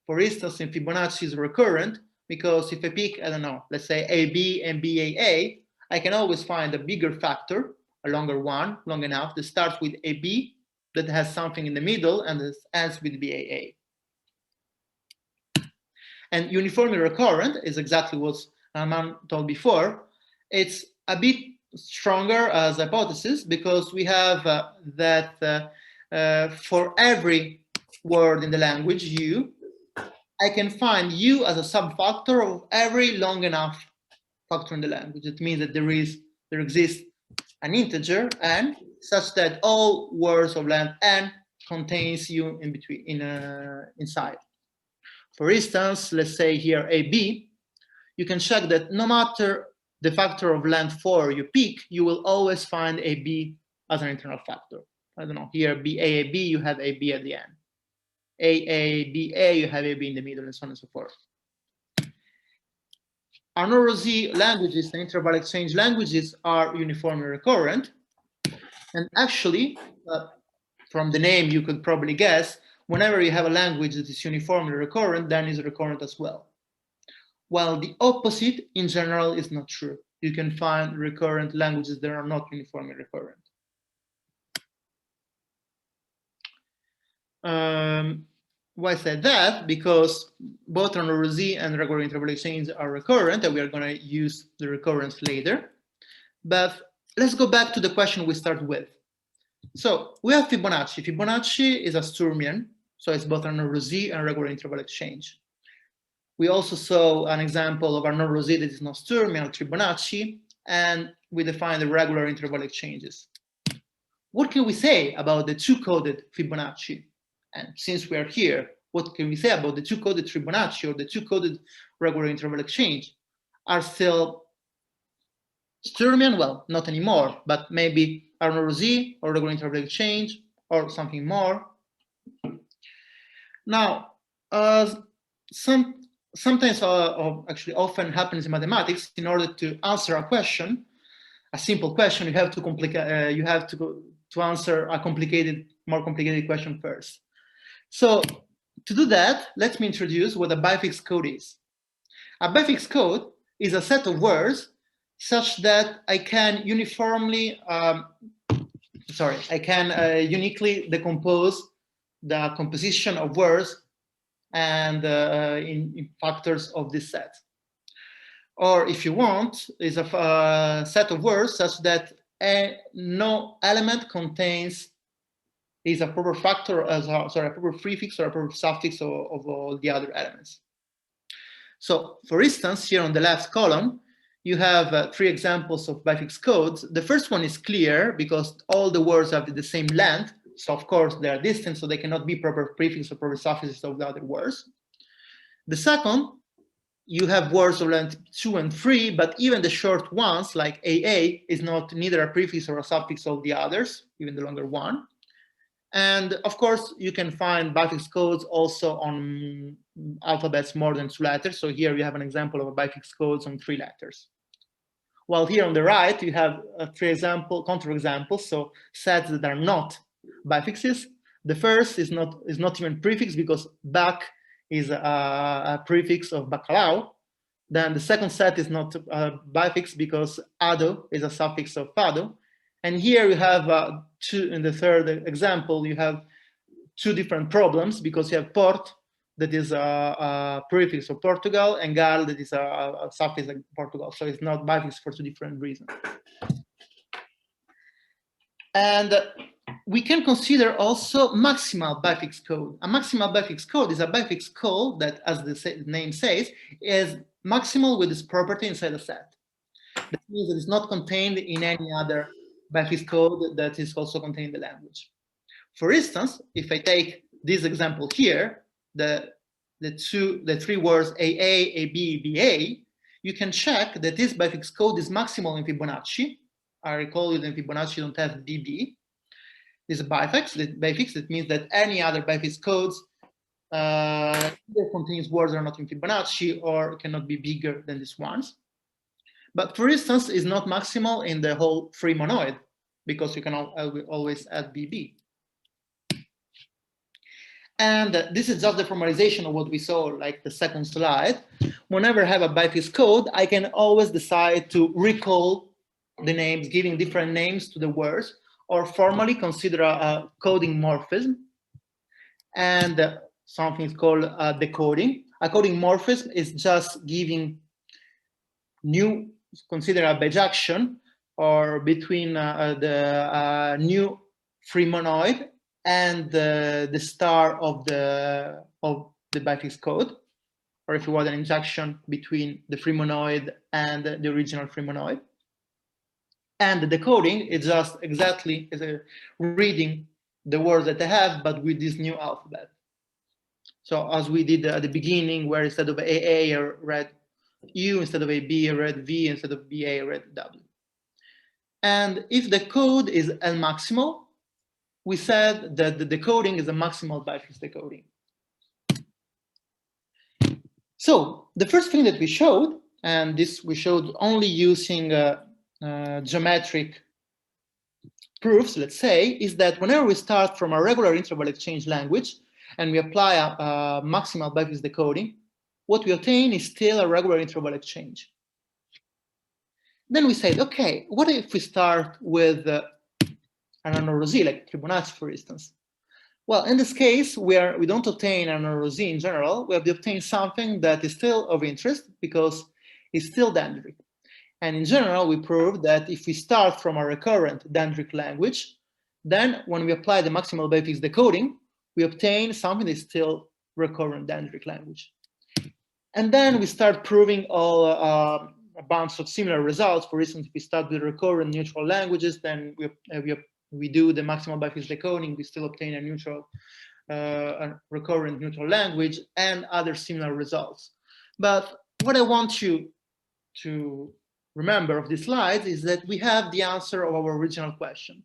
For instance, in Fibonacci is recurrent because if I pick, I don't know, let's say AB and BAA, I can always find a bigger factor, a longer one, long enough, that starts with AB, that has something in the middle, and that ends with BAA. And uniformly recurrent is exactly what Armand told before. It's a bit stronger as hypothesis because we have that for every word in the language U, I can find U as a subfactor of every long enough factor in the language. It means that there exists an integer n such that all words of length n contains U in between inside. For instance, let's say here AB, you can check that no matter the factor of length 4 you pick, you will always find AB as an internal factor. I don't know, here BAAB, you have AB at the end. AABA, you have AB in the middle, and so on and so forth. Our non-Rosie languages and interval exchange languages are uniformly recurrent. And actually, from the name, you could probably guess, whenever you have a language that is uniformly recurrent, then is recurrent as well. While the opposite, in general, is not true. You can find recurrent languages that are not uniformly recurrent. Why I said that? Because both non-Rosie and regular interval exchange are recurrent, and we are going to use the recurrence later. But let's go back to the question we started with. So we have Fibonacci. Fibonacci is a Sturmian, so it's both a non-Rosie and regular interval exchange. We also saw an example of a non-Rosie that is not Sturmian, Fibonacci, and we defined the regular interval exchanges. What can we say about the two-coded Fibonacci? And since we are here, what can we say about the two-coded Fibonacci or the two-coded regular interval exchange? Are still Sturmian? Well, not anymore, but maybe are non-Rosie or regular interval exchange or something more. Now, sometimes, actually often happens in mathematics, in order to answer a question, a simple question, you have to answer a more complicated question first. So to do that, let me introduce what a bifix code is. A bifix code is a set of words such that I can uniquely decompose the composition of words and in factors of this set. Or if you want, is a set of words such that no element contains is a proper factor a proper prefix or a proper suffix of all the other elements. So for instance, here on the left column, you have 3 examples of bifix codes. The first one is clear because all the words have the same length. So of course they are distant, so they cannot be proper prefix or proper suffixes of the other words. The second, you have words of length 2 and 3, but even the short ones like AA is not neither a prefix or a suffix of the others, even the longer one. And of course, you can find bifix codes also on alphabets more than 2 letters. So here you have an example of a bifix codes on 3 letters. While here on the right, you have 3 counterexamples, so sets that are not bifixes. The first is not even prefix because back is a prefix of bacalhau. Then the second set is not bifix because ado is a suffix of fado. And here you have in the third example, you have 2 different problems because you have port that is a prefix of Portugal and gal that is a suffix of Portugal. So it's not bifix for 2 different reasons. And we can consider also maximal bifix code. A maximal bifix code is a bifix code that, as the name says, is maximal with this property inside a set. That means that it's not contained in any other bifix code that is also contained in the language. For instance, if I take this example here, the 3 words AA, AB, BA, you can check that this bifix code is maximal in Fibonacci. I recall that in Fibonacci you don't have BB. This is a bifix. That means that any other bifix codes either contains words that are not in Fibonacci or cannot be bigger than these ones. But for instance, is not maximal in the whole free monoid because you can always add BB. And this is just the formalization of what we saw, like the second slide. Whenever I have a bifix code, I can always decide to recall the names, giving different names to the words, or formally consider a coding morphism. And something is called decoding. A coding morphism is just giving new, consider a bijection, or between the new free monoid and the star of the Backflix code, or if you want an injection between the free monoid and the original free monoid. And the decoding is just exactly reading the words that I have, but with this new alphabet. So as we did at the beginning, where instead of AA, I read U, instead of AB, I read V, instead of BA, I read W. And if the code is L maximal, we said that the decoding is a maximal Backflix decoding. So the first thing that we showed, and this we showed only using geometric proofs, let's say, is that whenever we start from a regular interval exchange language and we apply a maximal Backflix decoding, what we obtain is still a regular interval exchange. Then we said, okay, what if we start with an NROZ, like Fibonacci, for instance? Well, in this case, we don't obtain an NROZ in general. We have to obtain something that is still of interest because it's still dendritic. And in general, we proved that if we start from a recurrent dendritic language, then when we apply the maximal Backflix decoding, we obtain something that is still recurrent dendritic language. And then we start proving all a bunch of similar results. For instance, if we start with recurrent neutral languages, then we do the maximal Backflix decoding, we still obtain a neutral, a recurrent neutral language and other similar results. But what I want you to remember of this slide is that we have the answer of our original question.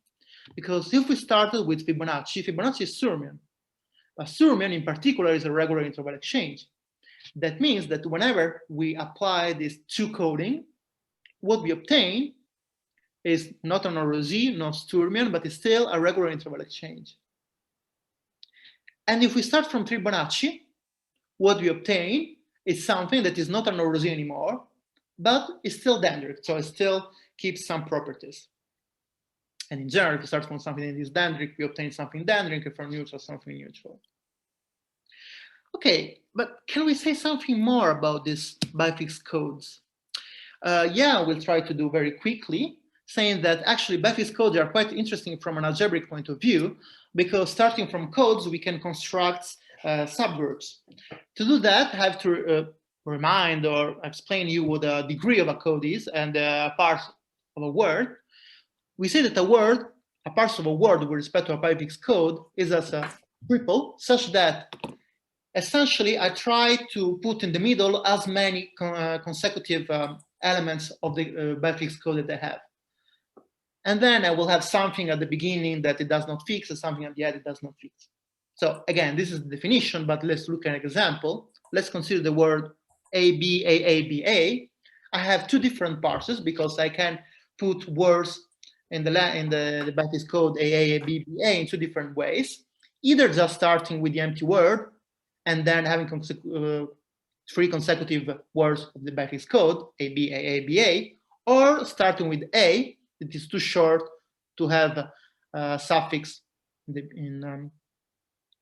Because if we started with Fibonacci, Fibonacci is Surmian. But Surmian in particular is a regular interval exchange. That means that whenever we apply this two coding, what we obtain is not an NROZ, not Sturmian, but it's still a regular interval exchange. And if we start from Fibonacci, what we obtain is something that is not an NROZ anymore, but it's still dendritic, so it still keeps some properties. And in general, if we start from something that is dendritic, we obtain something dendritic, and from neutral, something neutral. Okay, but can we say something more about these Backflix codes? Yeah, we'll try to do very quickly, saying that actually Backflix codes are quite interesting from an algebraic point of view, because starting from codes, we can construct subgroups. To do that, I have to remind or explain you what the degree of a code is and a part of a word. We say that a parse of a word with respect to a Backflix code is as a triple, such that essentially I try to put in the middle as many consecutive elements of the Backflix code that I have. And then I will have something at the beginning that it does not fix and something at the end it does not fix. So again, this is the definition, but let's look at an example. Let's consider the word ABAABA. I have two different parses because I can put words in the Backflix code AAABBA in two different ways, either just starting with the empty word and then having three consecutive words of the Backflix code, ABAABA, or starting with A, it is too short to have a suffix in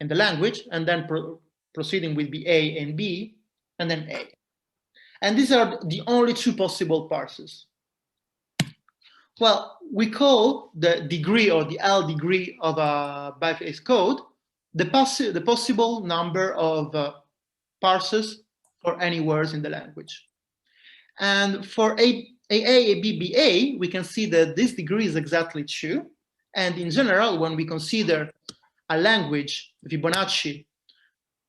the language, and then proceeding with A and B, and then A. And these are the only two possible parses. Well, we call the degree or the L degree of a Backflix code the possible number of parses for any words in the language. And for AAABBA, we can see that this degree is exactly 2. And in general, when we consider a language, Fibonacci,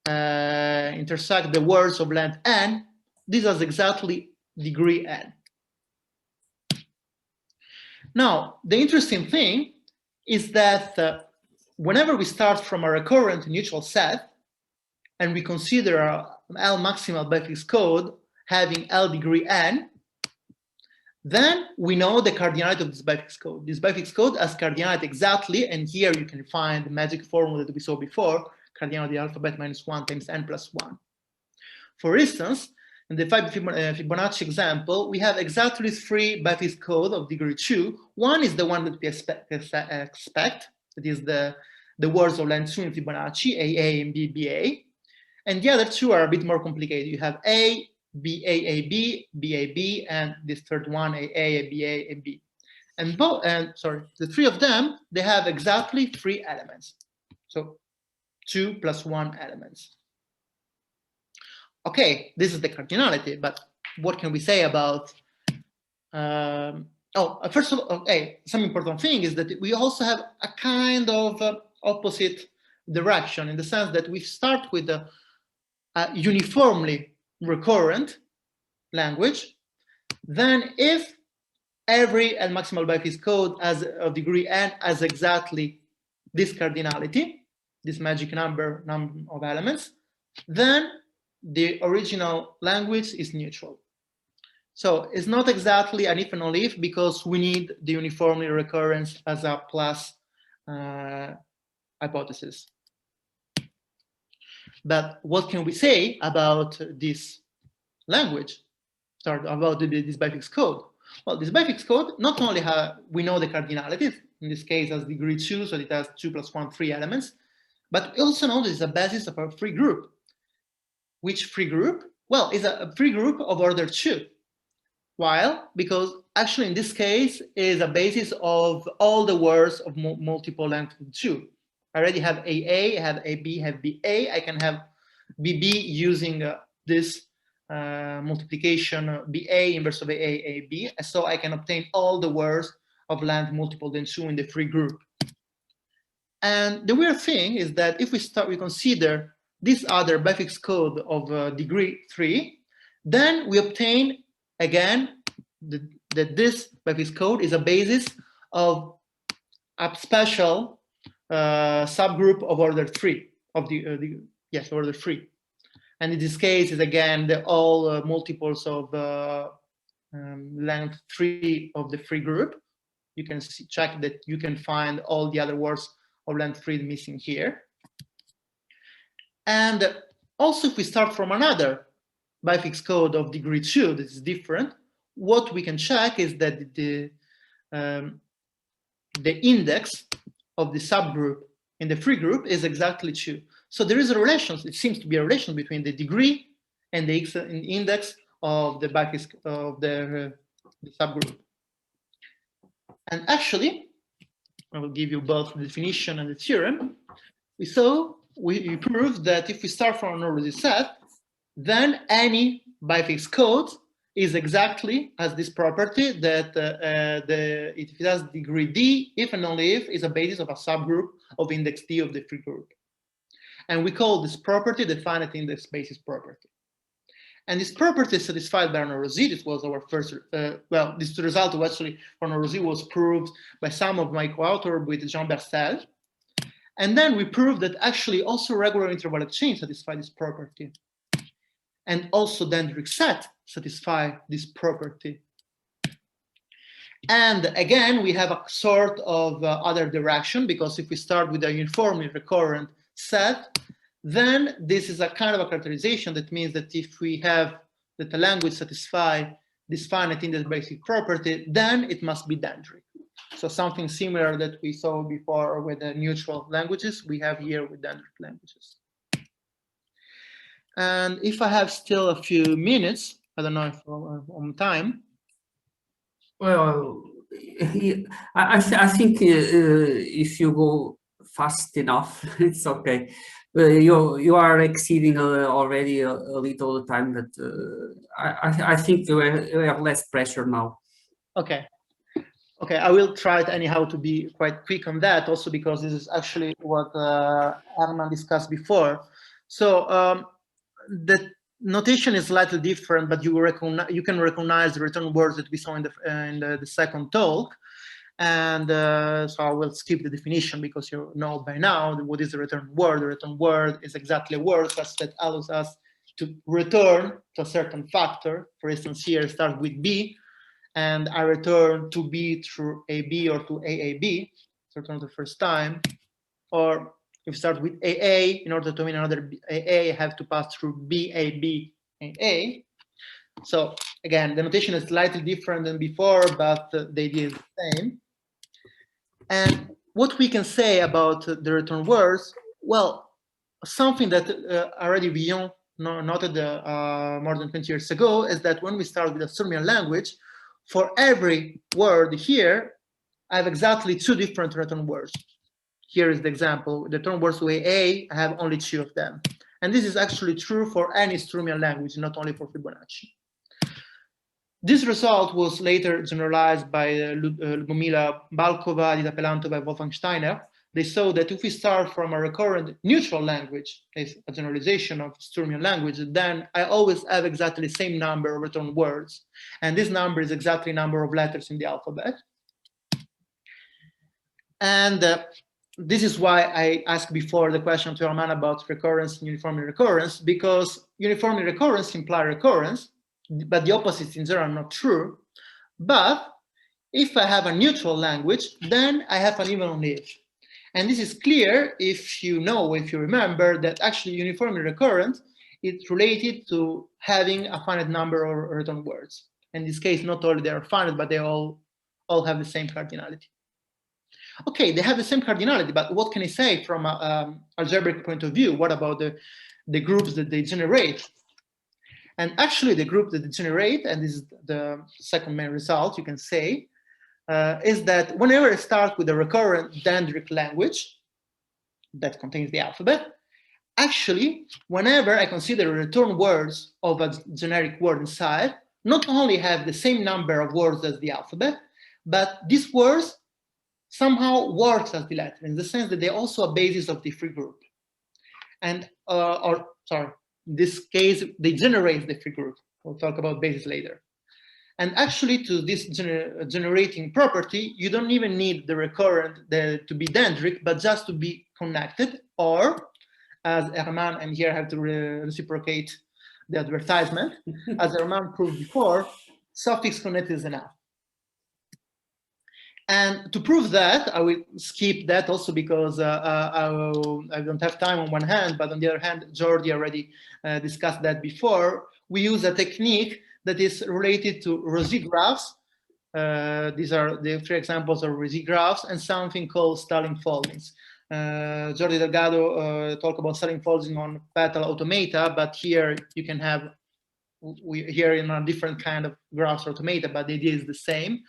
intersect the words of length n, this is exactly degree n. Now, the interesting thing is that whenever we start from a recurrent neutral set, and we consider an L maximal Backflix code having L degree n, then we know the cardinality of this Backflix code. This Backflix code has cardinality exactly, and here you can find the magic formula that we saw before, cardinality alphabet minus 1 times n plus 1. For instance, in the Fibonacci example, we have exactly 3 Backflix code of degree 2. One is the one that we expect, that is the words of length 2 in Fibonacci, AA and BBA. And the other 2 are a bit more complicated. You have A, BAAB, BAB, and this third one, AA, BA, and B. And the 3 of them, they have exactly 3 elements. So 2 + 1 elements. Okay, this is the cardinality, but what can we say about first of all, okay, some important thing is that we also have a kind of opposite direction, in the sense that we start with a uniformly recurrent language. Then if every L maximal Backflix code of degree n has exactly this cardinality, this magic number of elements, then the original language is neutral. So it's not exactly an if and only if, because we need the uniformly recurrence as a plus hypothesis. But what can we say about this language, about this Backflix code? Well, this Backflix code, not only we know the cardinality, in this case as degree 2, so it has 2 + 1, 3 elements, but we also know this is a basis of a free group. Which free group? Well, it's a free group of order 2. Why? Because actually in this case is a basis of all the words of multiple length 2. I already have AA, I have AB, I have BA. I can have BB using this multiplication BA inverse of AA, AB. So I can obtain all the words of length multiple than 2 in the free group. And the weird thing is that if we consider this other Backflix code of degree 3, then we obtain again that this Backflix code is a basis of a special subgroup of order 3 of order 3. And in this case is again all multiples of length 3 of the free group. You can check that you can find all the other words of length 3 missing here. And also, if we start from another Backflix code of degree 2 that is different, what we can check is that the index of the subgroup in the free group is exactly 2. So there is a relation. It seems to be a relation between the degree and the index of the Backflix of the subgroup. And actually, I will give you both the definition and the theorem. We proved that if we start from an ordered set, then any Backflix code is exactly as this property that if it has degree D, if and only if, is a basis of a subgroup of index D of the free group. And we call this property the finite index basis property. And this property is satisfied by Arnaud Rosy. This was our first, this result of actually Arnaud Rosy was proved by some of my co-authors with Jean Bercel. And then we proved that actually also regular interval exchange satisfy this property. And also dendritic set satisfy this property. And again, we have a sort of other direction, because if we start with a uniformly recurrent set, then this is a kind of a characterization that means that if we have that the language satisfy this finite index basic property, then it must be dendritic. So something similar that we saw before with the neutral languages, we have here with dendritic languages. And if I have still a few minutes, I don't know if on time. Well, I think if you go fast enough, it's okay. You are exceeding already a little time, but I think we have less pressure now. Okay. Okay, I will try anyhow to be quite quick on that, also because this is actually what Arman discussed before. So the notation is slightly different, but you can recognize the return words that we saw in the second talk. And so I will skip the definition, because you know by now what is the return word. The return word is exactly a word such that allows us to return to a certain factor. For instance, here start with B, and I return to B through AB or to AAB, so return the first time. Or if you start with AA, in order to win another AA, I have to pass through BAB and A. So again, the notation is slightly different than before, but the idea is the same. And what we can say about the return words, well, something that already Villon noted more than 20 years ago is that when we start with a Sturmian language, for every word here, I have exactly 2 different return words. Here is the example. The return words with A, I have only 2 of them. And this is actually true for any Sturmian language, not only for Fibonacci. This result was later generalized by Lubomila Balkova, Adita Pelantova, and Wolfgang Steiner. They saw that if we start from a recurrent neutral language, a generalization of Sturmian language, then I always have exactly the same number of return words. And this number is exactly the number of letters in the alphabet. And this is why I asked before the question to Herman about recurrence and uniformly recurrence, because uniformly recurrence implies recurrence, but the opposites in general are not true. But if I have a neutral language, then I have an even on if. And this is clear if you remember that actually uniformly recurrent is related to having a finite number of return words. In this case, not only they are finite, but they all have the same cardinality. Okay, they have the same cardinality, but what can I say from an algebraic point of view? What about the groups that they generate? And actually the group that they generate, and this is the second main result you can say, is that whenever I start with a recurrent dendric language that contains the alphabet, actually, whenever I consider return words of a generic word inside, not only have the same number of words as the alphabet, but these words somehow works as the letter in the sense that they're also a basis of the free group. And, in this case, they generate the free group. We'll talk about basis later. And actually, to this generating property, you don't even need the recurrent to be dendric, but just to be connected, or as Herman, and here I have to reciprocate the advertisement, as Herman proved before, suffix connected is enough. And to prove that, I will skip that also because I don't have time on one hand, but on the other hand, Jordi already discussed that before. We use a technique that is related to Rosy graphs. These are the 3 examples of Rosy graphs and something called Stalin foldings. Jordi Delgado talked about Stalin folding on petal automata, but here you can have, here in a different kind of graphs automata, but the idea is the same.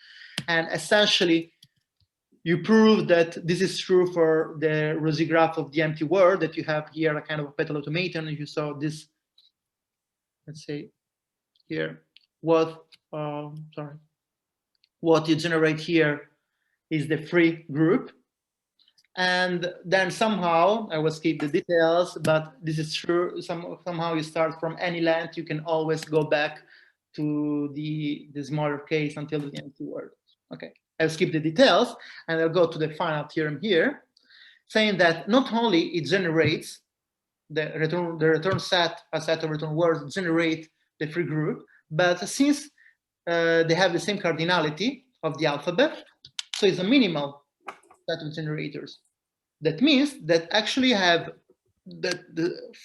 And essentially, you prove that this is true for the Rosy graph of the empty word, that you have here a kind of a petal automaton. And you saw this, let's say here, what you generate here is the free group. And then somehow, I will skip the details, but this is true. Somehow you start from any length, you can always go back to the smaller case until the empty word. Okay, I'll skip the details and I'll go to the final theorem here, saying that not only it generates the return set, a set of return words generate the free group, but since they have the same cardinality of the alphabet, so it's a minimal set of generators. That means that actually have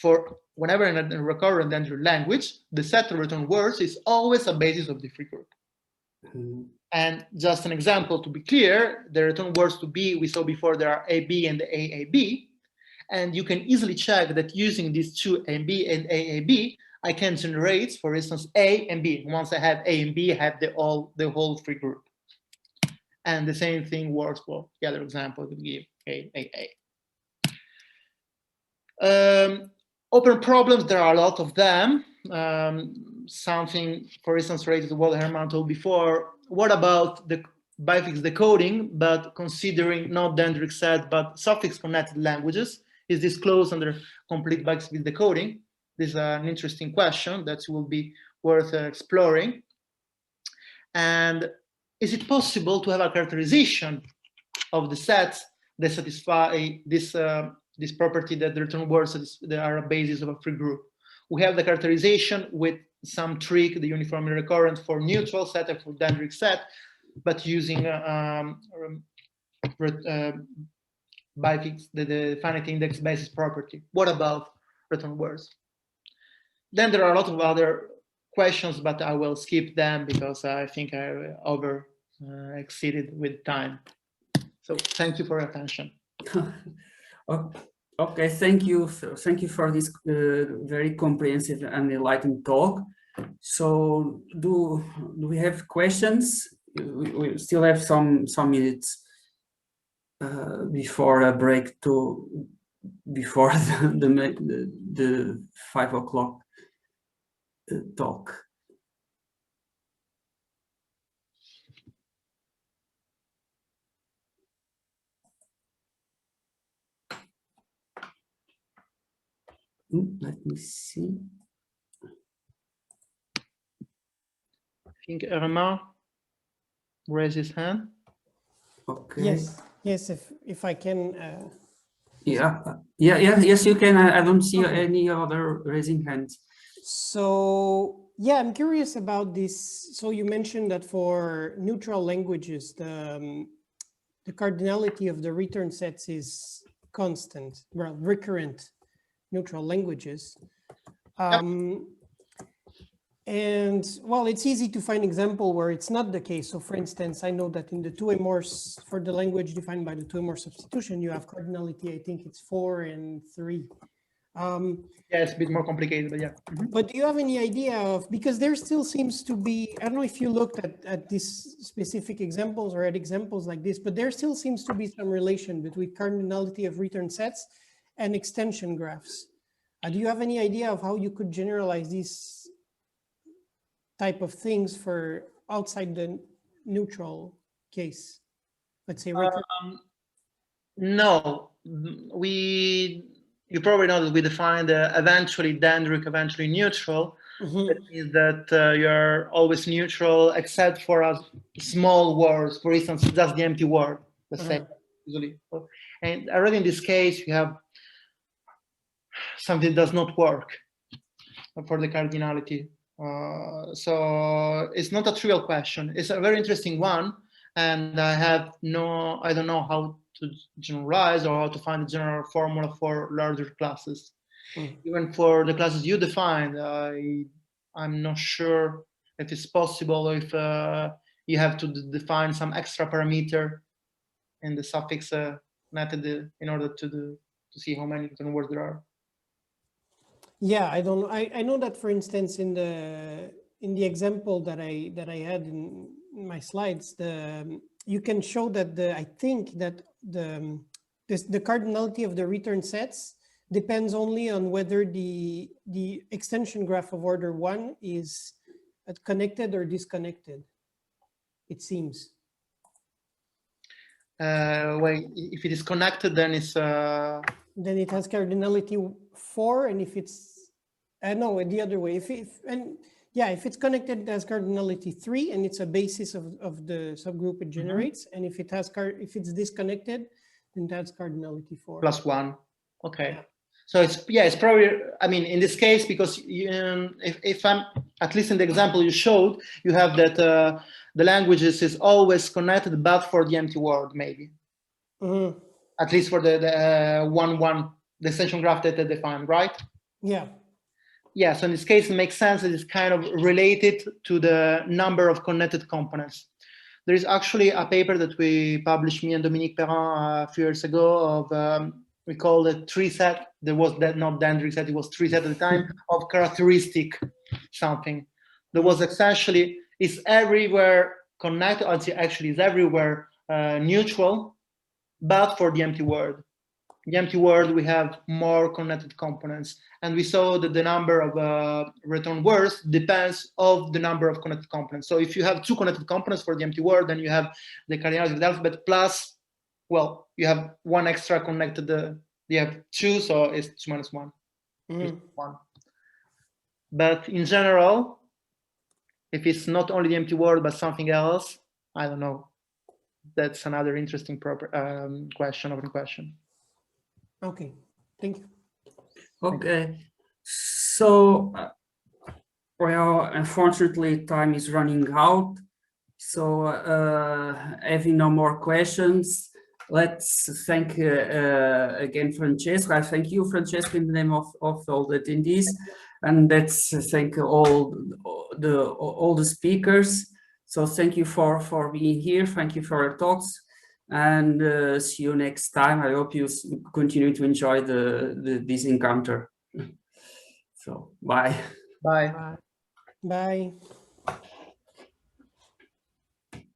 for whenever in a recurrent dendric language, the set of return words is always a basis of the free group. Mm-hmm. And just an example to be clear, the return words to B, we saw before there are AB and AAB. And you can easily check that using these 2 AB and AAB, I can generate, for instance, A and B. Once I have A and B, I have the whole free group. And the same thing works for the other example we give AAA. Open problems, there are a lot of them. Something, for instance, related to what Herman told before. What about the Backflix decoding, but considering not dendric set, but suffix connected languages? Is this closed under complete Backflix decoding? This is an interesting question that will be worth exploring. And is it possible to have a characterization of the sets that satisfy this property that the return words that are a basis of a free group? We have the characterization with some trick, the uniformly recurrent for neutral set and for dendric set, but using Backflix, the finite index basis property. What about return words? Then there are a lot of other questions, but I will skip them because I think I over exceeded with time. So thank you for your attention. Okay, thank you for this very comprehensive and enlightening talk. So do we have questions? We still have some minutes before a break before the 5 o'clock talk. Let me see. I think Romain raised his hand. Okay. Yes, if I can. Yes, you can. I don't see Okay. any other raising hands. So yeah, I'm curious about this. So you mentioned that for neutral languages, the cardinality of the return sets is constant, well, recurrent neutral languages. And well, it's easy to find example where it's not the case. So for instance, I know that in the 2-amorphs, for the language defined by the 2-amorph substitution, you have cardinality, I think it's 4 and 3. Yeah, it's a bit more complicated, but yeah. But do you have any idea of, because there still seems to be, I don't know if you looked at these specific examples or at examples like this, but there still seems to be some relation between cardinality of return sets and extension graphs. Do you have any idea of how you could generalize these type of things for outside the neutral case? Let's say no, you probably know that we defined eventually dendric, eventually neutral. That means that you're always neutral except for small words, for instance, just the empty word, let's say, usually. And already in this case, you have something that does not work for the cardinality. So it's not a trivial question. It's a very interesting one, and I don't know how to generalize or how to find a general formula for larger classes. Even for the classes you defined, I'm not sure if it's possible, if you have to define some extra parameter in the suffix method in order to see how many different words there are. Yeah, I don't know. I know that, for instance, in the example that I had in my slides, you can show that I think that the cardinality of the return sets depends only on whether the extension graph of order 1 is connected or disconnected, it seems. Well, if it is connected, then it's then it has cardinality 4, and if it's no, the other way. If it's connected, it has cardinality 3, and it's a basis of the subgroup it generates. And if it's disconnected, then that's cardinality 4 +1. Okay. Yeah. So it's probably, I mean, in this case, because if I'm, at least in the example you showed, you have that the languages is always connected, but for the empty word, maybe. At least for the the extension graph that they defined, right? Yeah. Yeah, so in this case, it makes sense that it's kind of related to the number of connected components. There is actually a paper that we published, me and Dominique Perrin, a few years ago, of we call it 3 set. There was that not dendric set, it was 3 set at the time of characteristic something. There was essentially, it's everywhere connected, actually it's everywhere neutral, but for the empty word. The empty word, we have more connected components. And we saw that the number of return words depends of the number of connected components. So if you have 2 connected components for the empty word, then you have the cardinality of the alphabet plus, well, you have 1 extra connected, you have 2, so it's 2 minus 1. 1. But in general, if it's not only the empty word, but something else, I don't know. That's another interesting question. Okay, thank you. Okay, so, well, unfortunately, time is running out. So, having no more questions, let's thank again Francesco. I thank you, Francesco, in the name of all the attendees, and let's thank all all the speakers. So thank you for being here. Thank you for your talks, and see you next time. I hope you continue to enjoy this encounter. So bye. Bye. Bye.